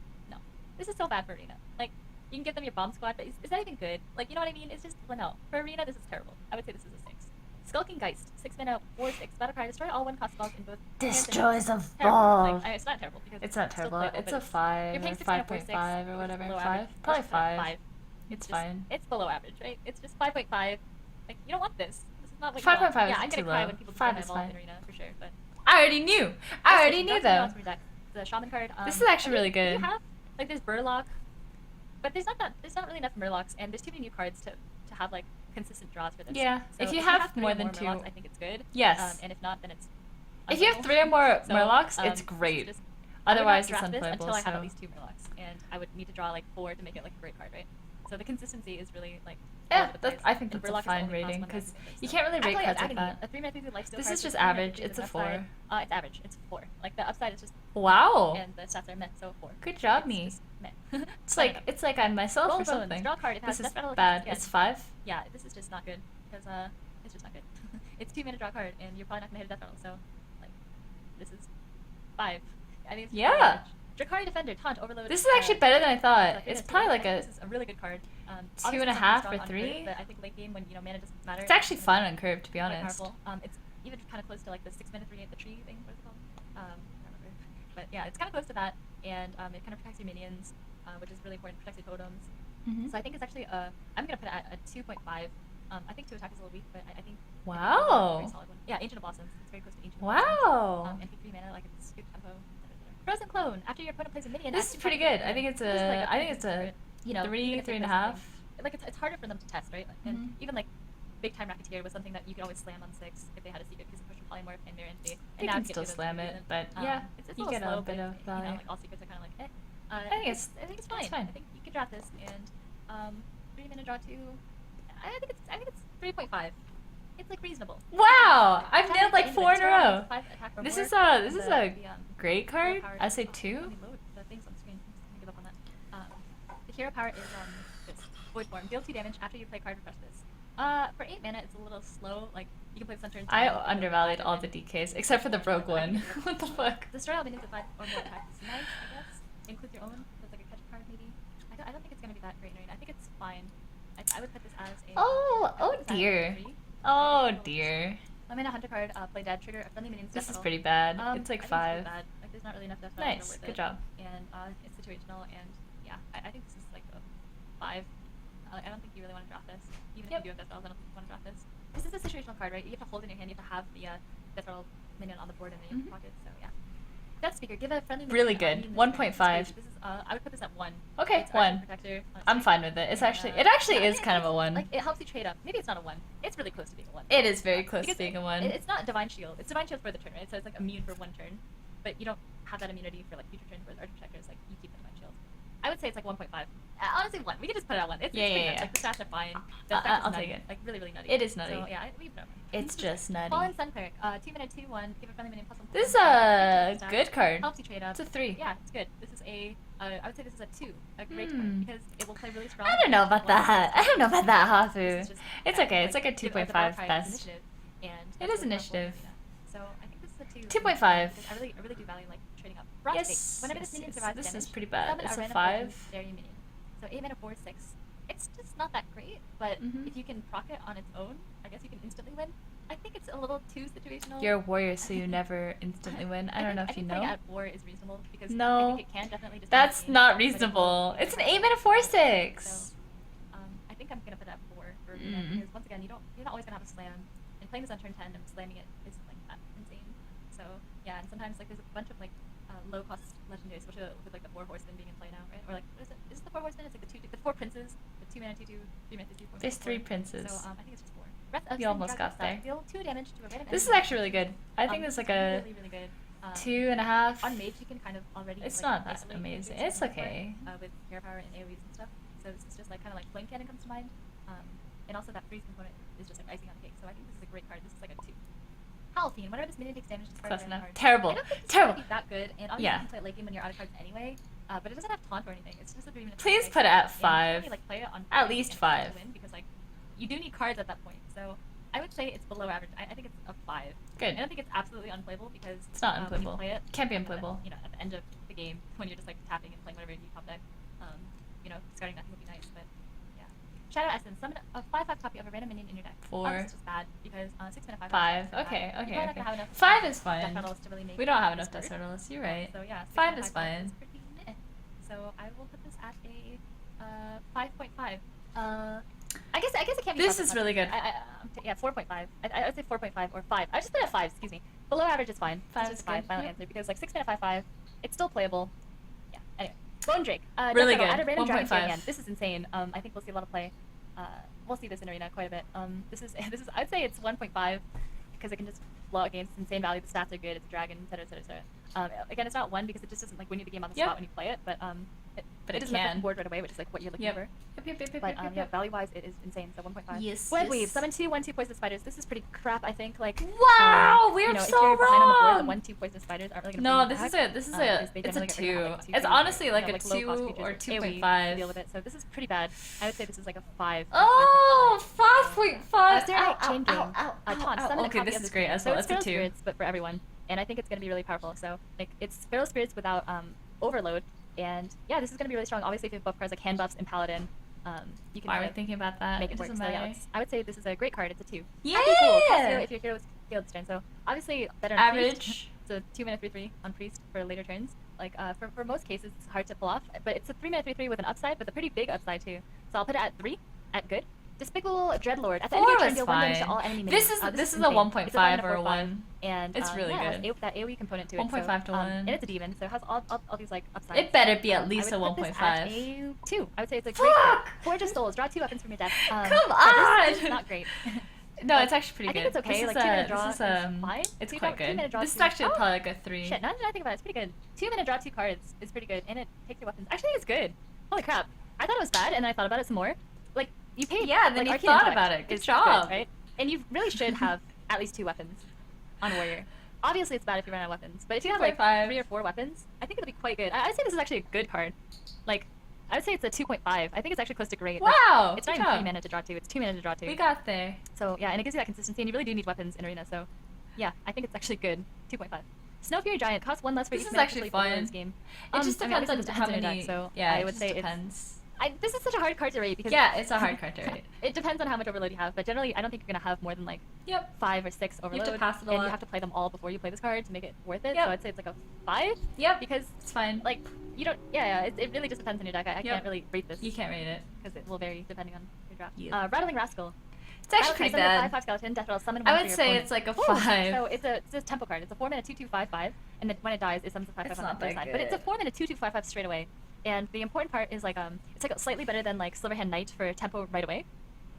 This is so bad for Arena. Like, you can give them your bomb squad, but is that even good? Like, you know what I mean? It's just, well, no. For Arena, this is terrible. I would say this is a 6. Skulking Geist, 6 mana, 4/6. Battle card, destroy all 1-cost spells in both. Destroys a terrible. ball. Like, it's not terrible because It's not still terrible. playable, It's but a 5 you're or paying 6 mana, 5.5 or which is whatever. below 5? average. Probably Just 5. It's just, fine. It's below average, right? It's just 5.5. Like, you don't want this. This is not what 5.5 you want. is Yeah, I'm too gonna cry low. when people 5 destroy is my vault fine. in arena for sure, but I already knew. I already knew though. The Shaman card. This is actually really You good. have like there's Burlock, but there's not really enough Murlocs, and there's too many new cards to have like consistent draws for this. Yeah, So if you have three more or than 2, Murlocs, I think it's good. yes. And if not, then it's. If you have unplayable. 3 or more So, Murlocs, it's great. just- Otherwise, I it's would not draft this unplayable. until I have at So least 2 Murlocs, and I would need to draw like 4 to make it like a great card, right? So the consistency is really like. all yeah, over the that's, place, I think and that's a Burlock is the fine only cost rating one that I because can think you of, can't really so. rate Actually, cards it's like that. agony. A 3/3 lifesteal This card is for just 3 mana average. 3/3 It's a with an upside. 4. It's average. It's 4. Like the upside is just Wow. and the stats are meh, so 4. Good job, It's me. just meh. It's like I'm myself Roll or Bones, something. draw a card. It has This is Death Rattle bad. again. It's 5. Yeah, this is just not good because it's just not good. It's 2 mana draw a card, and you're probably not gonna hit a Death Rattle, so like this is 5. I think it's Yeah. pretty average. Drakari Defender, Taunt, Overload. This is actually better than I thought. so It's Fitness, probably I like think a. This is a really good card. 2.5 obviously it's not for strong on 3? curve, but I think late game when money doesn't matter. It's actually gonna fun be on curve, to be quite honest. powerful. It's even kind of close to like the 6 mana 3/8 the tree thing. What's it called? I don't remember. But yeah, it's kind of close to that, and it kind of protects your minions, which is really important. Protects your totems. Mhm. So I think it's actually I'm gonna put it at a 2.5. I think 2 attack is a little weak, but I think. Wow. I think it's a very solid one. Yeah, Ancient of Blossoms. It's very close to Ancient of Blossoms. Wow. And for 3 mana, like it's good tempo. Frozen Clone. After your opponent plays a minion. This is pretty good. I think it's a. I think it's a. you know, 3, even if it 3.5. doesn't- Like it's harder for them to test, right? And Mhm. even like Big Time Racketeer was something that you could always slam on 6 if they had a secret because it pushed polymorph and mirror entity. You can still slam it, but yeah, it's a you little get a slow, bit but of you value. know, like all secrets are kind of like eh. I think it's fine. fine. I think you can draft this and 3 mana draw 2. I think it's 3.5. It's like reasonable. Wow! I've Attack nailed like and 4 in a destroy row. is 5 attack or This more, is a and the, great card. hero power I is- say Let 2. me load the things on the screen. I'm just gonna give up on that. The hero power is this void form. Deal 2 damage after you play a card. Refresh this. For 8 mana, it's a little slow. Like you can play this on turn 10. I you can play undervalued five, all and the then- DKs except for the rogue one. What the fuck? Destroy all minions with 5 or more attacks is nice, I guess. Include your own. That's like a catch card, maybe. I don't think it's gonna be that great in arena. I think it's fine. I would put this as a. Oh, I would oh put this as a dear. 3. Oh dear. I'm in a hunter card. Play dead. Trigger a friendly minion's This death is rattle. pretty bad. It's I like think 5. bad. Like there's not really enough death rattles that are Nice. worth Good it. job. And it's situational, and yeah, I think this is like a 5. I don't think you really want to draft this. Even Yep. if you do have death rattles, I don't think you want to draft this. This is a situational card, right? You have to hold it in your hand. You have to have the death rattle minion on the board and then in your pocket. So yeah. Death Speaker. Give a friendly. Really minion good. immune 1.5. This is I would put this at 1. Okay, It's Archer 1. Protector. I'm It's fine with it. It's and, actually it actually yeah, is kind of a 1. Like it helps you trade up. Maybe it's not a 1. It's really close to being a 1. It is very close to Because being a 1. It's not Divine Shield. It's Divine Shield for the turn, right? So it's like immune for 1 turn, but you don't have that immunity for like future turns. Whereas Archer Protector is like you keep the Divine Shield. I would say it's like 1.5. Honestly, 1. We could just put it at 1. It's Yeah, pretty yeah, nuts. yeah. Like the stats are fine. The effect is I'll nutty. take it. Like really, really nutty. It is nutty. So yeah, we put it at 1. It's just nutty. Fallen Sun Cleric. 2 mana 2/1. Give a friendly minion +1/+1. This is a good card. Helps you trade up. It's a 3. Yeah, it's good. This is a. I would say this is a 2. A great Hmm. card because it will play really strong. I don't know about that. I don't know about that, This is Hafu. just- It's yeah, okay. It's like a the 2.5 battle cry is best. initiative, and It that's is really powerful, initiative. you know. So I think this is a 2. 2.5. Because I really do value like trading up. Frost Yes, Bait. Whenever this yes, minion yes. survives This damage, is pretty bad. summon It's a random 5. legendary minion. So 8 mana 4/6. It's just not that great, but Mhm. if you can proc it on its own, I guess you can instantly win. I think it's a little too situational. You're a warrior, so you never instantly win. I don't know if you I think know. playing at 4 is reasonable because I No. think it can definitely just That's game, not but it will- reasonable. It's an 8 mana 4/6. So, I think I'm gonna put it at 4 for Mm. because once again, you're not always gonna have a slam, and playing this on turn 10 and slamming it isn't like that insane. So yeah, and sometimes like there's a bunch of like low cost legendaries, especially with like the 4 horsemen being in play now, right? Or like what is it? Is it the 4 horsemen? It's like the 4 princes, the 2 mana 2/2, 3 mana 2/2, 4 There's 3 4. princes. So I think it's just 4. Breath of You Sin almost Dragon got there. Star. Deal 2 damage to a random This is enemy. actually really good. I think it's like a really, really good. 2.5. On Mage, you can kind of already. It's like, not that isolate amazing. creatures It's from the board, okay. With hero power and AoEs and stuff. So this is just like kind of like flame cannon comes to mind. And also that freeze component is just like icing on the cake. So I think this is a great card. This is like a 2. Howl Fiend. Whenever this minion takes damage, discard Close a random enough. card. Terrible. I don't think this Terrible. is gonna be that good. And obviously Yeah. you can play it late game when you're out of cards anyway. But it doesn't have taunt or anything. It's just a 3-minute. Please play. put it at And you can 5. only, like, play it on At play least and 5. win because like you do need cards at that point. So I would say it's below average. I think it's a 5. Good. I don't think it's absolutely unplayable because It's not when unplayable. you play it, Can't be at the- unplayable. You know, at the end of the game when you're just like tapping and playing whatever you top deck, discarding nothing would be nice, but yeah. Shadow Essence. Summon a 5/5 copy of a random minion in your deck. 4. This is just bad because 6 mana 5. 5. Is bad. Okay, You're okay, probably not okay. gonna have enough 5 is Death fine. Rattles to really make We don't have this enough Death work. Rattles. You're right. So yeah, 5 6 is mana 5 fine. is pretty meh. So I will put this at a 5.5. I guess it can't be. This is really good. Yeah, 4.5. I would say 4.5 or 5. I just put it at 5. Excuse me. Below average is fine. 5 It's is just 5. good. Final Yep. answer because like 6 mana 5/5, it's still playable. Yeah. Anyway, Bone Drake. Really Death Rattle, good. add a random dragon to your 1.5. hand. This is insane. I think we'll see a lot of play. We'll see this in arena quite a bit. This is I'd say it's 1.5 because it can just blow out games. It's insane value. The stats are good. It's a dragon, etc., etc., etc. Again, it's not 1 because it just doesn't like win you the game on the Yep. spot when you play it, but But it doesn't affect can. the board right away, which is like what you're looking Yep. for. Yep. But yeah, value-wise, it is insane. So 1.5. Yes, Web yes. Weave. Summon 2 1/2 poison spiders. This is pretty crap. I think. Like. Wow, we're you know, so if you're behind on the board, the wrong. 1/2 poison spiders aren't really gonna. No, bring you this is back, a this is because a they it's a generally get 2. rid of, like, It's creatures, honestly like a low-cost 2 creatures or with AoE to 2.5. deal with it. So this is pretty bad. I would say this is like a 5. Oh, 5.5. Is there a chain game? Taunt. Summon a Okay, copy this of is this great creature. as So well. it's That's a Feral 2. Spirits, but for everyone, and I think it's gonna be really powerful. So like it's Feral Spirits without overload, and yeah, this is gonna be really strong. Obviously, if you have buff cards like hand buffs and paladin, you can Why are kind we of thinking about that? make It it work. doesn't So yeah, matter. I would say this is a great card. It's a 2. Yeah! Pretty cool. Plus, you know, if your hero is healed this turn, so obviously better than Priest. Average. It's a 2 mana 3/3 on Priest for later turns. Like for most cases, it's hard to pull off, but it's a 3 mana 3/3 with an upside, but a pretty big upside too. So I'll put it at 3, at good. Despicable Dreadlord. At the end of 4 your turn, is deal 1 damage to fine. all enemy minions. This is a insane. 1.5 It's a or a 4/5, 1. and It's really yeah, good. it has that AoE component to it. 1.5 to 1. And it's a demon, so it has all these like upsides. It better be at I least a would put this at 1.5. a 2. I would say it's a great card. Fuck! Gorgeous Souls. Draw 2 weapons from your deck. Come yeah, this is on! not great. No, it's actually pretty I think good. it's okay. This like is 2 mana draw this is fine. it's Two quite two mana good. draw This is two- actually oh, probably like a 3. Shit, now that I think about it, it's pretty good. 2 mana draw 2 cards is pretty good, and it takes your weapons. Actually, it's good. Holy crap! I thought it was bad, and then I thought about it some more. Like you paid. Yeah, then like, you Arcane thought Intellect about it. Good is job. right? And you really should have at least 2 weapons on Warrior. Obviously, it's bad if you run out of weapons, but if you have like 2.5. 3 or 4 weapons, I think it'll be quite good. I'd say this is actually a good card. Like, I would say it's a 2.5. I think it's actually close to great. Like, Wow! it's not good even 3 job. mana to draw 2. It's 2 mana to draw 2. We got there. So yeah, and it gives you that consistency, and you really do need weapons in arena. So yeah, I think it's actually good. 2.5. Snow Fury Giant costs 1 less for This each is mana actually complete below fun. this game. It just I mean, depends obviously on this how depends on your many. deck, so Yeah, I it would just say depends. this is such a hard card to rate because Yeah, it's a hard card to rate. it depends on how much overload you have, but generally I don't think you're gonna have more than like Yep. 5 or 6 overload, to pass it a and lot. you have to play them all before you play this card to make it worth it. Yep. So I'd say it's like a 5 Yep. because It's fine. like you don't it really just depends on your deck. I Yep. can't really rate this You can't rate it. because it will vary depending on your draft. Yeah. Rattling Rascal. It's actually pretty bad. 5/5 skeleton, death roll, summon I one would for your say opponent. it's like a Ooh, 5. So it's a tempo card. It's a 4 mana 2/2/5/5, and then when it dies, it summons a 5/5 It's on the not other that side. But it's a good. 4 mana 2/2/5/5 straight away. And the important part is like it's like slightly better than like Silverhand Knight for tempo right away.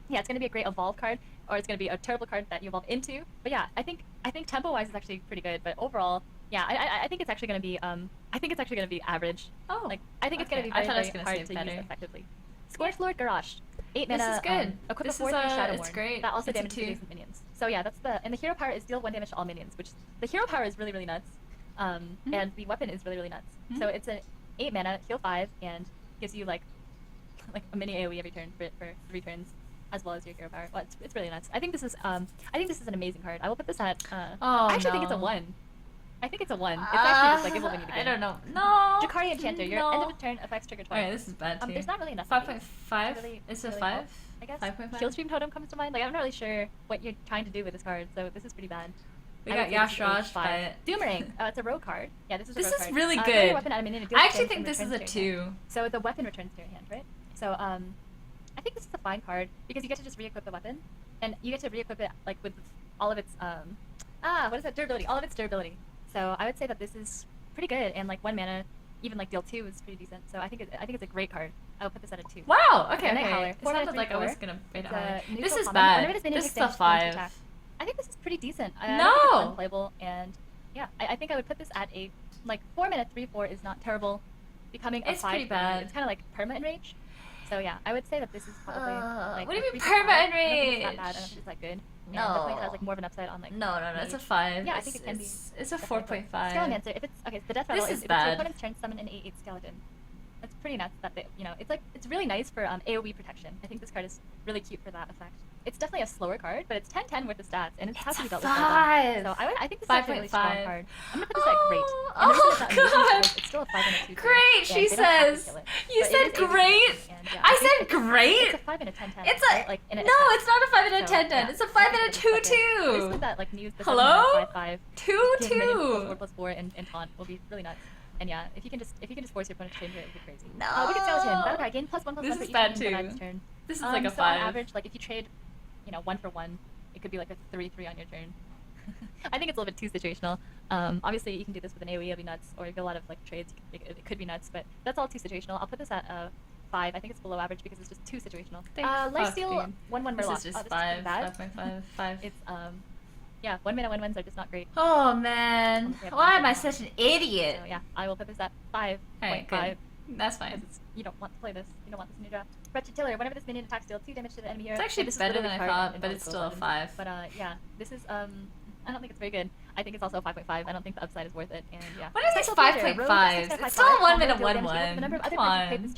Yeah, it's gonna be a great evolve card, or it's gonna be a terrible card that you evolve into. But yeah, I think tempo wise is actually pretty good. But overall, yeah, I think it's actually gonna be average. Oh. Like I think it's okay. gonna be I very, thought I was very gonna hard say to better. use effectively. Scorch Lord Garrosh. 8 mana. This is good. Equip This a 4/3 is, Shadow it's Ward. great. That also It's a damages 2. adjacent minions. So yeah, and the hero power is deal 1 damage to all minions, which the hero power is really nuts. And the weapon is really nuts. So it's an 8 mana, heal 5, and gives you like a mini AoE every turn for 3 turns, as well as your hero power. Well, it's really nuts. I think this is an amazing card. I will put this at. Oh, I actually think it's a no. 1. I think it's a 1. It's actually just like evolving the game. I don't know. No. Jakari Enchanter. Your no. end of the turn effects trigger twice. Okay, this is bad too. There's not really enough. 5.5. Really- It's a really 5. help, I guess. 5.5. Killstream Totem comes to mind. Like I'm not really sure what you're trying to do with this card, so this is pretty bad. We I got would say this is a Yashraj, 5. but Doomerang. It's a rogue card. Yeah, this is a this rogue is card. really Put your good. weapon at a minion and deal I actually damage think and this is a returns to your hand. 2. So the weapon returns to your hand, right? So I think this is a fine card because you get to just re-equip the weapon, and you get to re-equip it like with all of its what is that, durability? All of its durability. So I would say that this is pretty good, and like 1 mana, even like deal 2 is pretty decent. So I think it's a great card. I will put this at a 2. Wow. Okay. Night Okay. Howler. It 4 mana, sounded like I 3/4. was gonna rate it It's a higher. neutral This is common. bad. Whenever this minion This is takes a damage, you 5. attack. I think this is pretty decent. I No! think it's unplayable, and yeah, I think I would put this at a 4 mana 3/4 is not terrible. Becoming a It's 5 pretty bad. It's kind of like perma enrage. So yeah, I would say that this is probably like what do a you mean 3.5. perma I don't think it's enrage? that bad. I don't think it's that good. And No. definitely has like more of an upside on like. No, it's a mage. 5. Yeah, I think it can be. It's a definitely 4.5. Skelemancer. If it's okay, the death rattle This is if it's bad. your opponent's turn, summon an 8/8 skeleton. That's pretty nuts. That it's really nice for AOE protection. I think this card is really cute for that effect. It's definitely a slower card, but it's 10/10 with the stats, and it has to be dealt with. 5. So I think this is actually a really strong 5.5. card. I'm gonna put this at great. Oh, And the reason it's not amazing is God. because it's still a 5 and a 2. Great, she says. You said great. I said great. great. It's a 5 and a 10-10. It's a right? Like in no, an attack. it's not a 5 and a So, 10-10. yeah. It's a 5 and a 2-2. This was that like news. Hello? 5-5. 2-2. 4+4 and taunt will be really nuts. And yeah, if you can just force your opponent to change it, it would be crazy. No. Wicked Skeleton. Battle card. Gain +1/+1 This for is each bad minion too. on turn. This is like a so 5. on average, like if you trade, 1-for-1, it could be like a 3/3 on your turn. I think it's a little bit too situational. Obviously, you can do this with an AoE, it'll be nuts, or if you get a lot of like trades, it could be nuts. But that's all too situational. I'll put this at 5. I think it's below average because it's just too situational. Lifesteal 1/1 This Murloc. is just this 5. is bad. 5.5. 5. It's yeah, 1 mana 1/1s are just not great. Oh man, why am I such an idiot? So yeah, I will put this at 5.5. Alright, good. That's fine. You don't want to play this. You don't want this in your draft. Wretched Tiller. Whenever this minion attacks, deal 2 damage to the enemy hero. It's actually This is better than literally I card thought, in but all it's its still a weapons. 5. But yeah, this is I don't think it's very good. I think it's also a 5.5. I don't think the upside is worth it. And yeah. What are these Spectral Pleasure, 5.5s? Rogue, It's still a 1 combo, minute deal damage equal to 1/1. The number of other Come cards you played on. this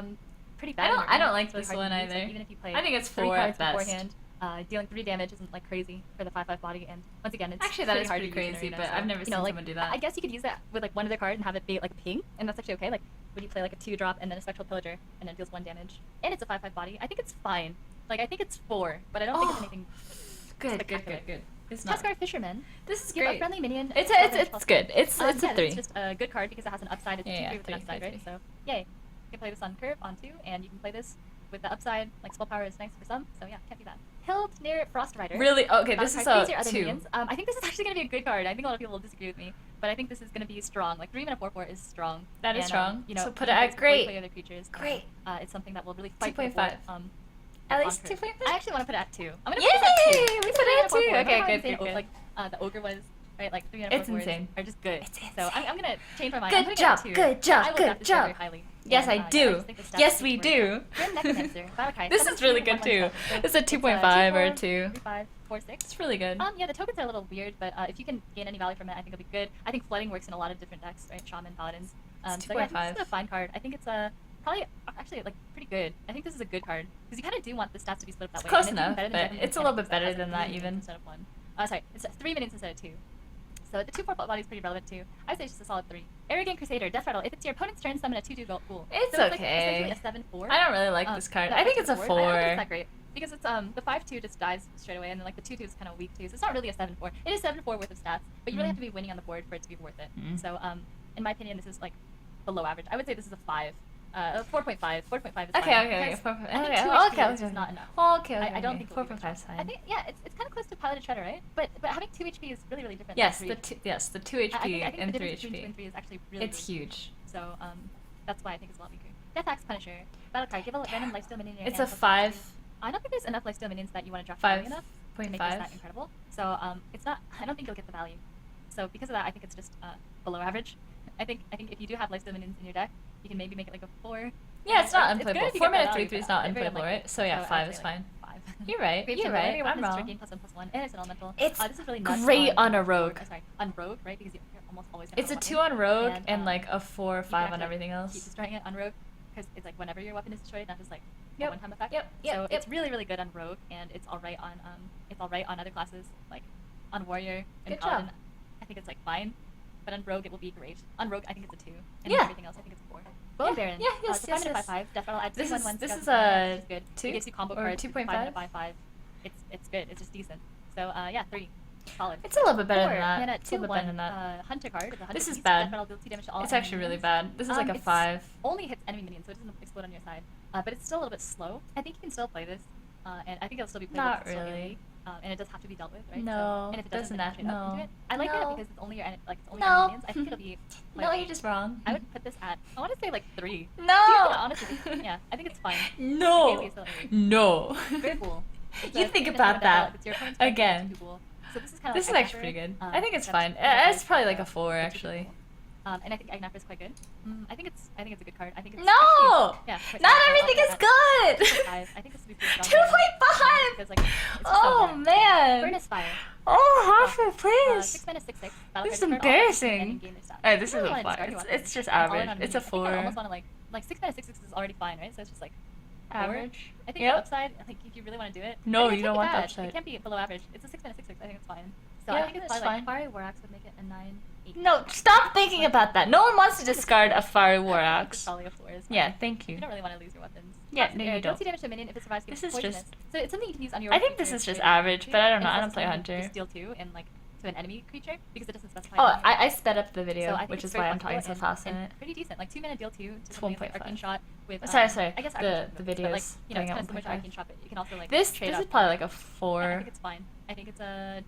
turn. Pretty bad. I don't like It's really this hard one to use, like, either. even if you play I think it's 3 4 cards at best. beforehand. Dealing 3 damage isn't like crazy for the 5/5 body, and once again, it's Actually, that is hard pretty to use in crazy, arena, but so, I've never seen like, someone do that. I guess you could use that with like one other card and have it be like a ping, and that's actually okay. Like, would you play like a 2-drop and then a Spectral Pillager, and it deals 1 damage, and it's a 5/5 body? I think it's fine. Like, I think it's 4, but I don't think it's anything. Good. It's not. Tuskar Fisherman. This is Give a great. friendly minion. It's +1/+1. good. It's Yeah, a 3. It's just a good card because it has an upside. It's Yeah, 2/3 with an 3, upside, 3, right? 3. So yay. You can play this on curve on 2, and you can play this with the upside. Like spell power is nice for some, so yeah, can't be bad. Hild near Frost Rider. Really? Okay, Battle this is card, a choose your other 2. minions. I think this is actually gonna be a good card. I think a lot of people will disagree with me, but I think this is gonna be strong. Like 3 mana 4/4 is strong. That is and, strong. You know, So put you it can at just great. Play other creatures. Great. It's something that will really fight 2.5. for At on least curve. 2.5? I actually want to put it at 2. I'm gonna Yay! put this at 2. We This is put it three at mana 4/4. 2. Okay, Remember how good. insane like the ogre was, right? Like 3 mana It's 4/4s insane. are just good. It's So insane. I'm gonna change my mind. Good I'm putting job, it at 2. good job, I will good draft this card job. very highly. Yes, And, I yeah, do. just think the stats Yes, are we super do. worth it. Grim Necromancer. Battle This is really good too. It's a 2.5 or a 2. 3, 5, 4, 6. It's really good. Yeah, the tokens are a little weird, but if you can gain any value from it, I think it'll be good. I think flooding works in a lot of different decks, right? Shaman, paladins. It's So yeah, I think 2.5. this is a fine card. I think it's probably actually like pretty good. I think this is a good card because you kind of do want the stats to be split up that It's way. close and even enough, better than but Devin it's a little Mechanics bit better has than 3 that minions even. Instead of 1. Sorry, it's 3 minions instead of 2. So the 2/4 body is pretty relevant too. I'd say it's just a solid 3. Arrogant Crusader, Death Rattle. If it's your opponent's turn, summon a 2/2 ghoul. It's so okay. It's like essentially a 7/4. I don't really like this card. that I think affects it's a the board. I don't think 4. it's that great because it's the 5/2 just dies straight away, and then like the 2/2 is kind of weak too. So it's not really a 7/4. It is 7/4 worth of stats, but you really have to be winning on the board for it to be worth it. So in my opinion, this is like below average. I would say this is a 5. 4.5. 4.5 is Okay, fine. okay. Because I think Okay, 2 okay, HP okay. is just not enough. Okay, I don't think it will be 4.5 is much. I fine. think yeah, it's kind of close to Piloted Shredder, right? But having 2 HP is really really different. Yes, than the 3 2 I HP think and the 3 difference between 2 and HP. 3 is actually really It's really huge. So that's why I think it's a lot weaker. Death Axe Punisher. Battle card. Give a random lifesteal minion in your It's a hand. 5. I don't think there's enough lifesteal minions that you want to draft early enough to make this that 5.5. incredible. So it's not. I don't think you'll get the value. So because of that, I think it's just below average. I think if you do have lifesteal minions in your deck, you can maybe make it like a 4. Yeah, it's not good unplayable. if you 4 get the mana value 3/3 is for not that. Very unplayable, unlikely. right? So yeah, I'd 5 say, is like, fine. 5. You're right. Great You're Chamber. Whenever right. you I'm want this wrong. gain +1/+1, and it's an elemental. It's this is really nuts great on a board- rogue. Sorry, on rogue, right? Because you're almost always gonna It's have a weapon. 2 on rogue And, and like a 4 or you can 5 on actually everything Keep else. destroying it on rogue because it's like whenever your weapon is destroyed, not just like a Yep. one-time effect. Yep. So it's really really good on rogue, and it's alright on other classes like on warrior and Good job. paladin. I think it's like fine, but on rogue it will be great. On rogue I think it's a 2, and Yeah. everything else I think it's a 4. Bone Baron. Yeah, yes, it's a 5 yes, mana yes. 5/5. Death Rattle adds This 2/1/1 is- this scouts is and a which is good. 2 It gives you combo or cards. 2.5? 5/5. It's good. It's just decent. So yeah, 3. Solid. It's a little bit better 4, than that. mana It's a little bit better than that. Hunter card. The Hunter This is piece. bad. Death Rattle deals 2 damage to all It's enemy actually really minions. bad. This is like a It's 5. Only hits enemy minions, so it doesn't explode on your side. But it's still a little bit slow. I think you can still play this, and I think it'll still be playable. Not because it's still really. AoE, and it does have to be dealt with, right? No, So, and if it doesn't doesn't, then that- you trade up into no. it. I like No. it because it's only your it's only No. enemy minions. I think it'll be. No, playable. you're just wrong. I would put this at. I want to say like 3. No. Honestly, yeah, I think it's fine. No. AoE is still AoE. No. Very cool. It's You a think 3 about mana battle. that. It's your opponent's turn, Again. it's too cool. So this is kind of This like is actually pretty good. I think it's fine. It's probably like a 4 actually. And I think Ignapper is quite good. I think it's a good card. I think it's No! actually, yeah. wait, Not I'll everything put is that good! at 5. I think this would be pretty strong. 2.5! Because like it's just Oh so good. man! Furnace Fire. Oh, Hafu, please! 6 mana 6/6. This is embarrassing. Alright, this is Really a wanna 5. discard your It's weapons. just And all in average. on It's a minions. I think I 4. almost want to like 6 mana 6/6 is already fine, right? So it's just like 4. Average. I think Yep. the upside, like if you really want to do it. No, I mean, you it don't can't be want the bad. upside. It can't be below average. It's a 6 mana 6/6. I think it's fine. So Yeah, I think it's that's probably fine. like Fiery Warax would make it a 9. 8. No, stop thinking about that. No one wants to discard a Fiery War It's Axe. probably a 4 is fine. Yeah, thank you. You don't really want to lose your weapons. Yeah, no, you Don't don't. see damage to a minion if it survives This against is poisonous. just- So it's something you can use on your I own think this creature is just to create average, but I don't know. I and don't it's play also something Hunter. to steal 2 and like to an enemy creature because it doesn't specify. Oh, enemy. I sped up the So video, I think which it's is why very I'm talking so flexible fast in and it. pretty decent. Like 2 mana deal 2 to It's something like 1.5. Arcane Shot with. Sorry. I guess The but like video's you know it's going kind at of similar to 1.5. Arcane Shot, but you can also like This trade is up. probably like a I 4. think it's fine. I think it's a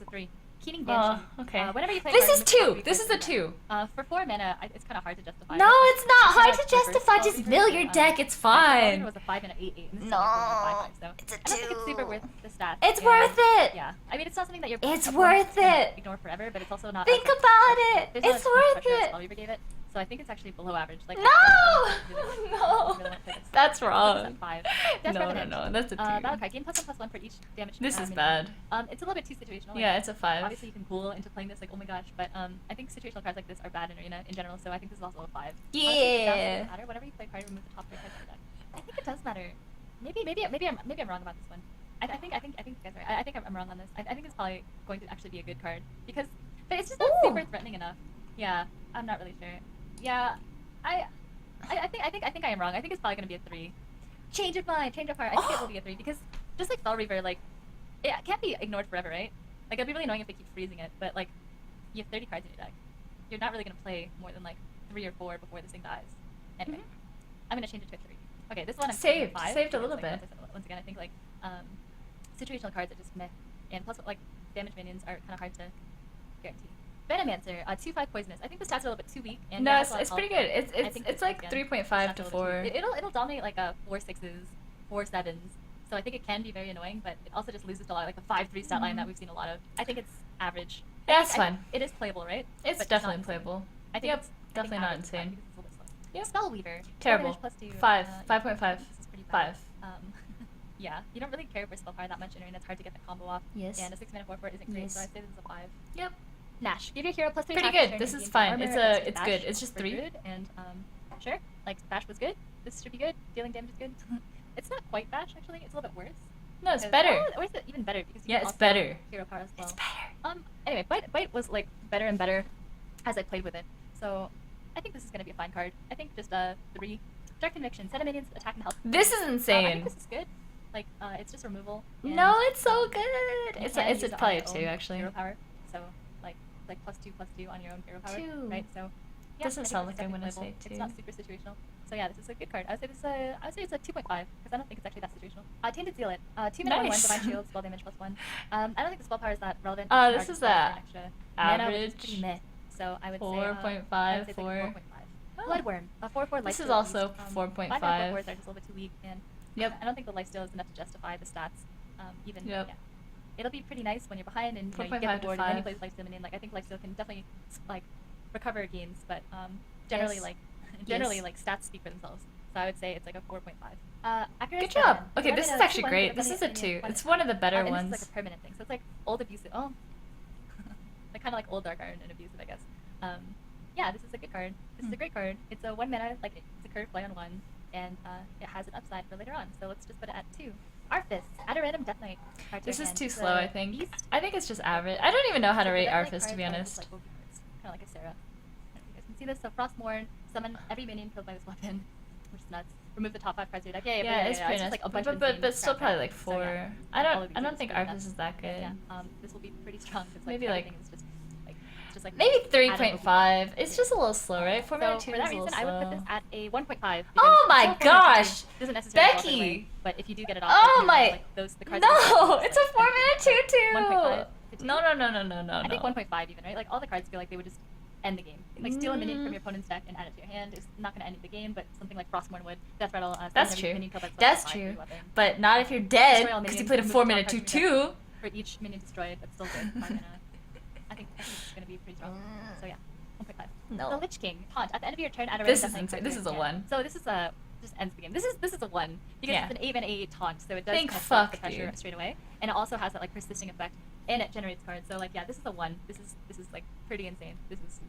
3. Keening Oh, Banshee. okay. Whenever you play This card, is remove 2. card This is a replace 2. for 4 mana, it's kind of hard to justify. No, it. it's not It's hard kinda to like reverse justify. spell Just reaver, mill so, your um, deck. It's It fine. was a 5 and an 8, 8. And this is No, like a 5, 5, so it's a I don't think it's super 2. worth the stats. It's and, worth it. Yeah, I mean it's not something that you're. It's opponents worth can it. Ignore forever, but it's also not. Think as, like, about pressure. it. There's not It's as much worth pressure as it. Spell Reaver gave it, so I think it's actually below average. Like No! really No. really wanna play this. That's So wrong. this is a 5. No. That's a 2. Battle card gain +1/+1 for each damage. This is minion. bad. It's a little bit too situational. Yeah, like, it's a 5. Obviously, you can cool into playing this like, oh my gosh, but I think situational cards like this are bad in Arena in general, so I think this is also a 5. Honestly, it Yeah. doesn't matter. Whenever you play a card, remove the top 3 cards of your deck. I think it does matter. Maybe I'm wrong about this one. I think you guys are. I think I'm wrong on this. I think it's probably going to actually be a good card because, but it's just not Ooh. super threatening enough. Yeah, I'm not really sure. Yeah, I think I am wrong. I think it's probably gonna be a 3. Change of mind, change of heart. I think it will be a 3 because just like Spell Reaver, like it can't be ignored forever, right? Like it'd be really annoying if they keep freezing it, but like you have 30 cards in your deck. You're not really gonna play more than like 3 or 4 before this thing dies. Anyway, I'm gonna change it to a 3. Okay, this one I'm Saved. 5. Saved a because, little like, bit. Once again, I think like situational cards are just meh, and plus like damage minions are kind of hard to guarantee. Venomancer, 2/5 poisonous. I think the stats are a little bit too weak. And No, it has a lot of it's pretty health. good. It's I it's think it's this like again, 3.5 stats to are a little too 4. weak. It'll dominate like a 4 6s, 4 7s. So I think it can be very annoying, but it also just loses to a lot like a 5/3 stat line that we've seen a lot of. I think it's average. Yeah, it's I think fine. it is playable, right? It's But definitely not insane. playable. I think Yep, it's definitely I not think average, insane. because it's a little bit slow. Yep. Spellweaver. Terrible. +2. 5. Yeah, 5.5. this is pretty 5. bad. Yeah, you don't really care for spell power that much in Arena. It's hard to get the combo off. Yes. And a 6 mana 4/4 isn't great, Yes. so I'd say this is a 5. Yep. Nash. Give your hero +3 Pretty attack good. turn This and is gain fine. armor. It's Bash good. It's just for 3. Good, and sure, like Bash was good. This should be good. Dealing damage is good. It's not quite Bash actually. It's a little bit worse. No, it's 'Cause- better. Or is it even better? Because you Yeah, can it's also better. Hero power as well. It's better. Anyway, Bite was like better and better as I played with it. So I think this is gonna be a fine card. I think just 3. Dark Conviction. Set of minions, attack and health. This is I insane. think this is good. Like it's just removal. No, and, it's so um, good. you It's can it's use it on probably your a 2 own actually. Hero power. So like +2/+2 on your own hero power. 2. Right. So yeah, Doesn't I think sound this is like I'm definitely gonna say playable. 2. It's not super situational. So yeah, this is a good card. I would say it's a 2.5 because I don't think it's actually that situational. Tainted Zealot. 2 mana 1/1 Nice. divine shield, spell damage +1. I don't think the spell power is that relevant. This It's is hard to spell a for an extra mana, which is average pretty meh. So I would say 4.5, I would say it's like 4. 4.5. Oh. Bloodworm. 4/4 This lifesteal is also beast. 4.5. 5 mana 4/4s are just a little bit too weak, and Yep. I don't think the lifesteal is enough to justify the stats. Even Yep. yeah. It'll be pretty nice when you're behind and you 4.5 get to the board and then you 5. play lifesteal minion. Like I think lifesteal can definitely like recover gains, but generally Yes. like generally Yes. like stats speak for themselves. So I would say it's like a 4.5. Good job. Okay, this is actually great. This is a 2. It's one of the better and ones. This is like a permanent thing. So it's like old abusive. Oh, like kind of like old dark iron and abusive, I guess. Yeah, this is a good card. This is a great card. It's a 1 mana, like it's a curve play on 1, and it has an upside for later on. So let's just put it at 2. Arfis, add a random Death Knight card to This your is hand. too It's slow, a I think. beast. I think it's just average. I don't even know how to So rate the Death Knight Arfis, to be cards are honest. just, like, OP cards, kind of like a Sarah. I don't know if you guys can see this. So Frostmourne, summon every minion killed by this weapon, which is nuts. Remove the top 5 cards of your deck. Yeah, it's pretty just, nice. like, a bunch of but insane still crap probably cards. like So, 4. yeah, I all of don't these I are don't just think really Arfis nuts. is that good. Yeah, this will be pretty strong because like Maybe, like, everything is just like Maybe added OP. 3.5. It's just a little slow, right? 4 mana So 2 for is that a little reason, I would put slow. this at a 1.5. Oh because my it's so gosh! doesn't necessarily go all the Becky! way, but if you do get it off, Oh then, my- like, the cards that you No! get, It's a 4 mana 2 1.5 to 2! 2? No. I think 1.5 even, right? Like all the cards feel like they would just end the game. Like steal a minion from your opponent's deck and add it to your hand is not going to end the game, but something like Frostmourne would. Death Rattle. That's every true. minion killed by the That's Frostmourne true. weapon. But not if you're dead, Destroy all because you minions, played a remove 4 the mana top 2 card from your 2. For each minion destroyed, that's still good. 5 mana. I think it's going to be pretty strong. So yeah, 1.5. No. The Lich King. Taunt. At the end of your turn, add a This random is Death Knight insane. This card is to a your hand. 1. So this is a just ends the game. This is a 1 because Yeah. it's an 8 mana 8 taunt, so it does Think kind of stop the fuck, pressure dude. straight away, and it also has that like persisting effect, and it generates cards. So like yeah, this is a 1. This is like pretty insane. This is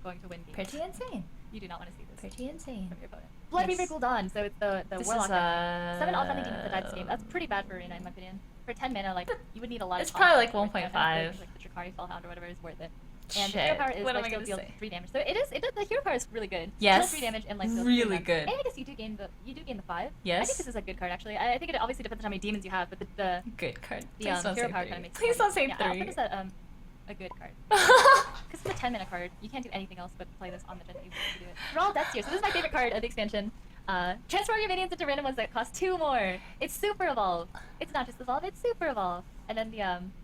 going to win games. Pretty insane. You do not want to see this Pretty insane. from your opponent. Blood Yes. Reaver Gul'dan. So it's the This warlock. is 7 offending demons that died this game. That's pretty bad for Arena in my opinion. For 10 mana, like you would need a lot It's of. probably like taunts to work it. I don't 1.5. think, like the Drakari Fellhound or whatever is worth it. And the hero power is What am I lifesteal gonna deals say? 3 damage. So the hero power is really good. Yes. Deals 3 damage and lifesteal Really 3 damage. good. And I guess you do gain the 5. Yes. I think this is a good card actually. I think it obviously depends on how many demons you have, but the Good card. the Please don't hero say power 3. kind of makes. Please don't say yeah, I'll 3. put this at a good card. Because it's a 10-mana card. You can't do anything else but play this on the gen. You do it. We're all death tier. So this is my favorite card of the expansion. Transform your minions into random ones that cost 2 more. It's super evolve. It's not just evolve. It's super evolve. And then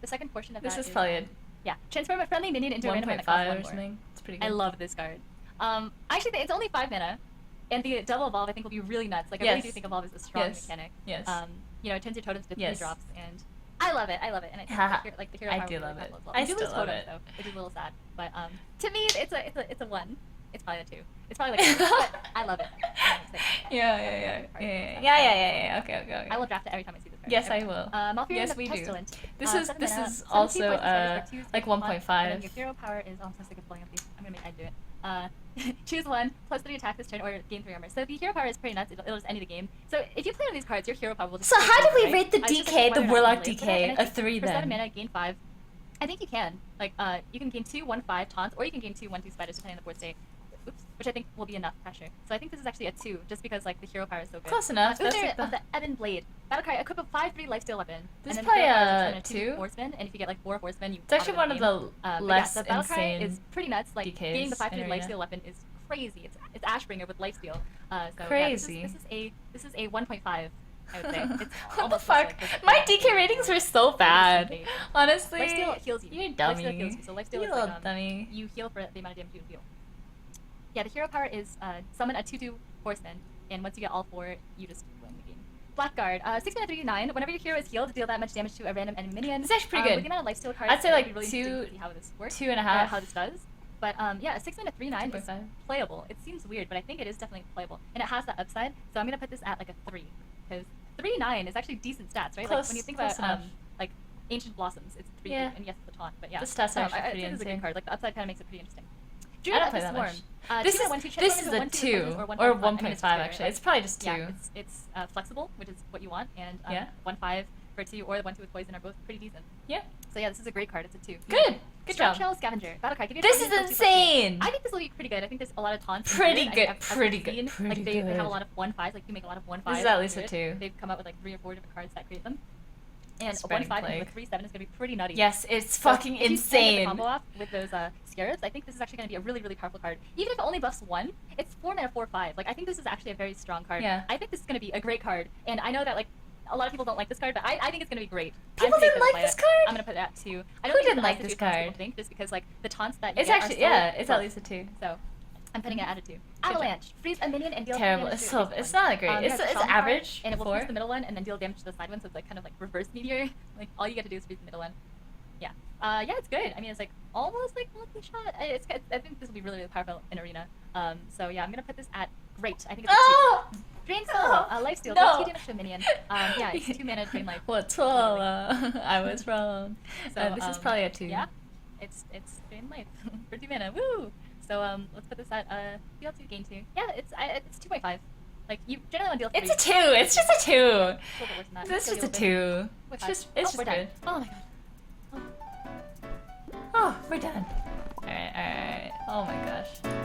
the second portion of This that is probably a yeah, transform a friendly minion into a random one that costs 1.5 1 or more. something. It's pretty good. I love this card. I actually think it's only 5 mana, and the double evolve I think will be really nuts. Like I really do think evolve is a strong mechanic. Yes. You know, it turns your totems to 3 Yes. drops, and I love it. I love it, and I think the hero I power do really love high it. as well. I You do still lose love totems, it. though, which is a little sad. But to me, it's a 1. It's probably a 2. It's probably like a 2, but I love it. Yeah. Okay. I will draft it every time I see this card. Yes, I will. Malfurion Yes, the we do. Pestilent. This 7 is mana, 7 also points of damage for 2 like sticks on, 1.5. And then your hero power is I'm so sick of pulling up these. I'm gonna make Ed do it. Choose 1 plus 3 attack this turn or gain 3 armor. So the hero power is pretty nuts. It'll just end the game. So if you play on these cards, your hero power will just. So how do we right? rate the It's just DK, like the 1 Warlock and DK? I A think 3 for 7 then? mana, gain 5. I think you can. Like you can gain 2 1/5 taunts, or you can gain 2 1/2 spiders depending on the board state. Oops, which I think will be enough pressure. So I think this is actually a 2, just because like the hero power is so good. Close enough. That's Uther like of the Ebon Blade. Battle card, equip a 5/3 lifesteal weapon. This and is then the probably hero power is a turn into 2. Horsemen, and if you get like 4 horsemen, you. It's actually one of the less yeah, the battle cry insane is pretty nuts. Like DKs getting the 5/3 in Arena. lifesteal weapon is crazy. It's Ashbringer with lifesteal. So Crazy. Yeah, this is a 1.5. I would say. It's What the almost fuck? like My DK ratings were so bad. Honestly. Lifesteal heals you. You're a dummy. Lifesteal heals you. So lifesteal You is little like dummy. you heal for the amount of damage you deal. Yeah, the hero power is summon a 2/2 horseman, and once you get all 4, you just win the game. Blackguard, 6 mana 3/9. Whenever your hero is healed, deal that much damage to a random enemy minion. It's actually pretty good. With the amount of lifesteal cards, I'd say it would like be really 2, interesting to see how this works, 2.5. how this does. But yeah, a 6 mana 3/9 is 2.5. playable. It seems weird, but I think it is definitely playable, and it has that upside. So I'm gonna put this at like a 3, because 3/9 is actually decent stats, right? Close, like when you think close about enough. like Ancient Blossoms, it's 3, Yeah. and yes, it's a taunt, but yeah. The stats are actually I pretty think this is a insane. good card. Like the upside kind of makes it pretty interesting. I Druid don't of play the that Swarm. much. This This is a 2 or 1.5 actually. It's probably just 2. Yeah, it's flexible, which is what you want, and Yeah. 1/5 for 2 or the 1/2 with poison are both pretty decent. Yeah. So yeah, this is a great card. It's a 2. Good. Good Strong job. Shell Scavenger. Battle card. Give you a This target is equals 2/2. insane. I think this will be pretty good. I think there's a lot of taunts. in Pretty Druid. good, I've pretty good, seen, pretty like they have a good. lot of 1/5s. Like you make a lot of 1/5s. This is at in least a Druid. 2. They've come up with like 3 or 4 different cards that create them. And a Spreading 1/5 plague. with 3/7 is gonna be pretty nutty. Yes, it's So fucking if you can get the insane. combo off with those scarabs, I think this is actually going to be a really, really powerful card. Even if it only buffs 1, it's 4 mana 4/5. Like I think this is actually a very strong card. Yeah. I think this is going to be a great card, and I know that like a lot of people don't like this card, but I think it's going to be great. People I'm pretty didn't excited to like play this it. card? I'm going to put it at 2. I don't Who think didn't it's like as this good as card? people think, just because like the taunts that you It's get actually are so it's at rough. least a 2. So I'm putting it at a 2. job. Avalanche. Freeze a minion and deal Terrible. damage It's to so each it's one. not great. It has It's a it's Shaman card, average and it will for. freeze the middle one and then deal damage to the side one, so it's like kind of like reverse meteor. Like all you get to do is freeze the middle one. Yeah. Yeah, it's good. I mean, it's like almost like multi-shot. I think this will be really, really powerful in arena. So yeah, I'm gonna put this at great. I think it's a 2. Oh! Drain Soul, No. Lifesteal, No. deal 2 damage to a minion. Yeah, it's 2 mana, Drain Life. What's wrong? I was wrong. So This is probably a 2. Yeah, it's Drain Life for 2 mana. Woo! So let's put this at deal 2, gain 2. Yeah, it's 2.5. Like you generally want to deal 3. It's a 2. It's just a 2. It's a little bit worse than that. That's Still just a deal with 2. It's 2.5. just we're good. done. Oh my god. Oh, we're done. Alright. Oh my gosh.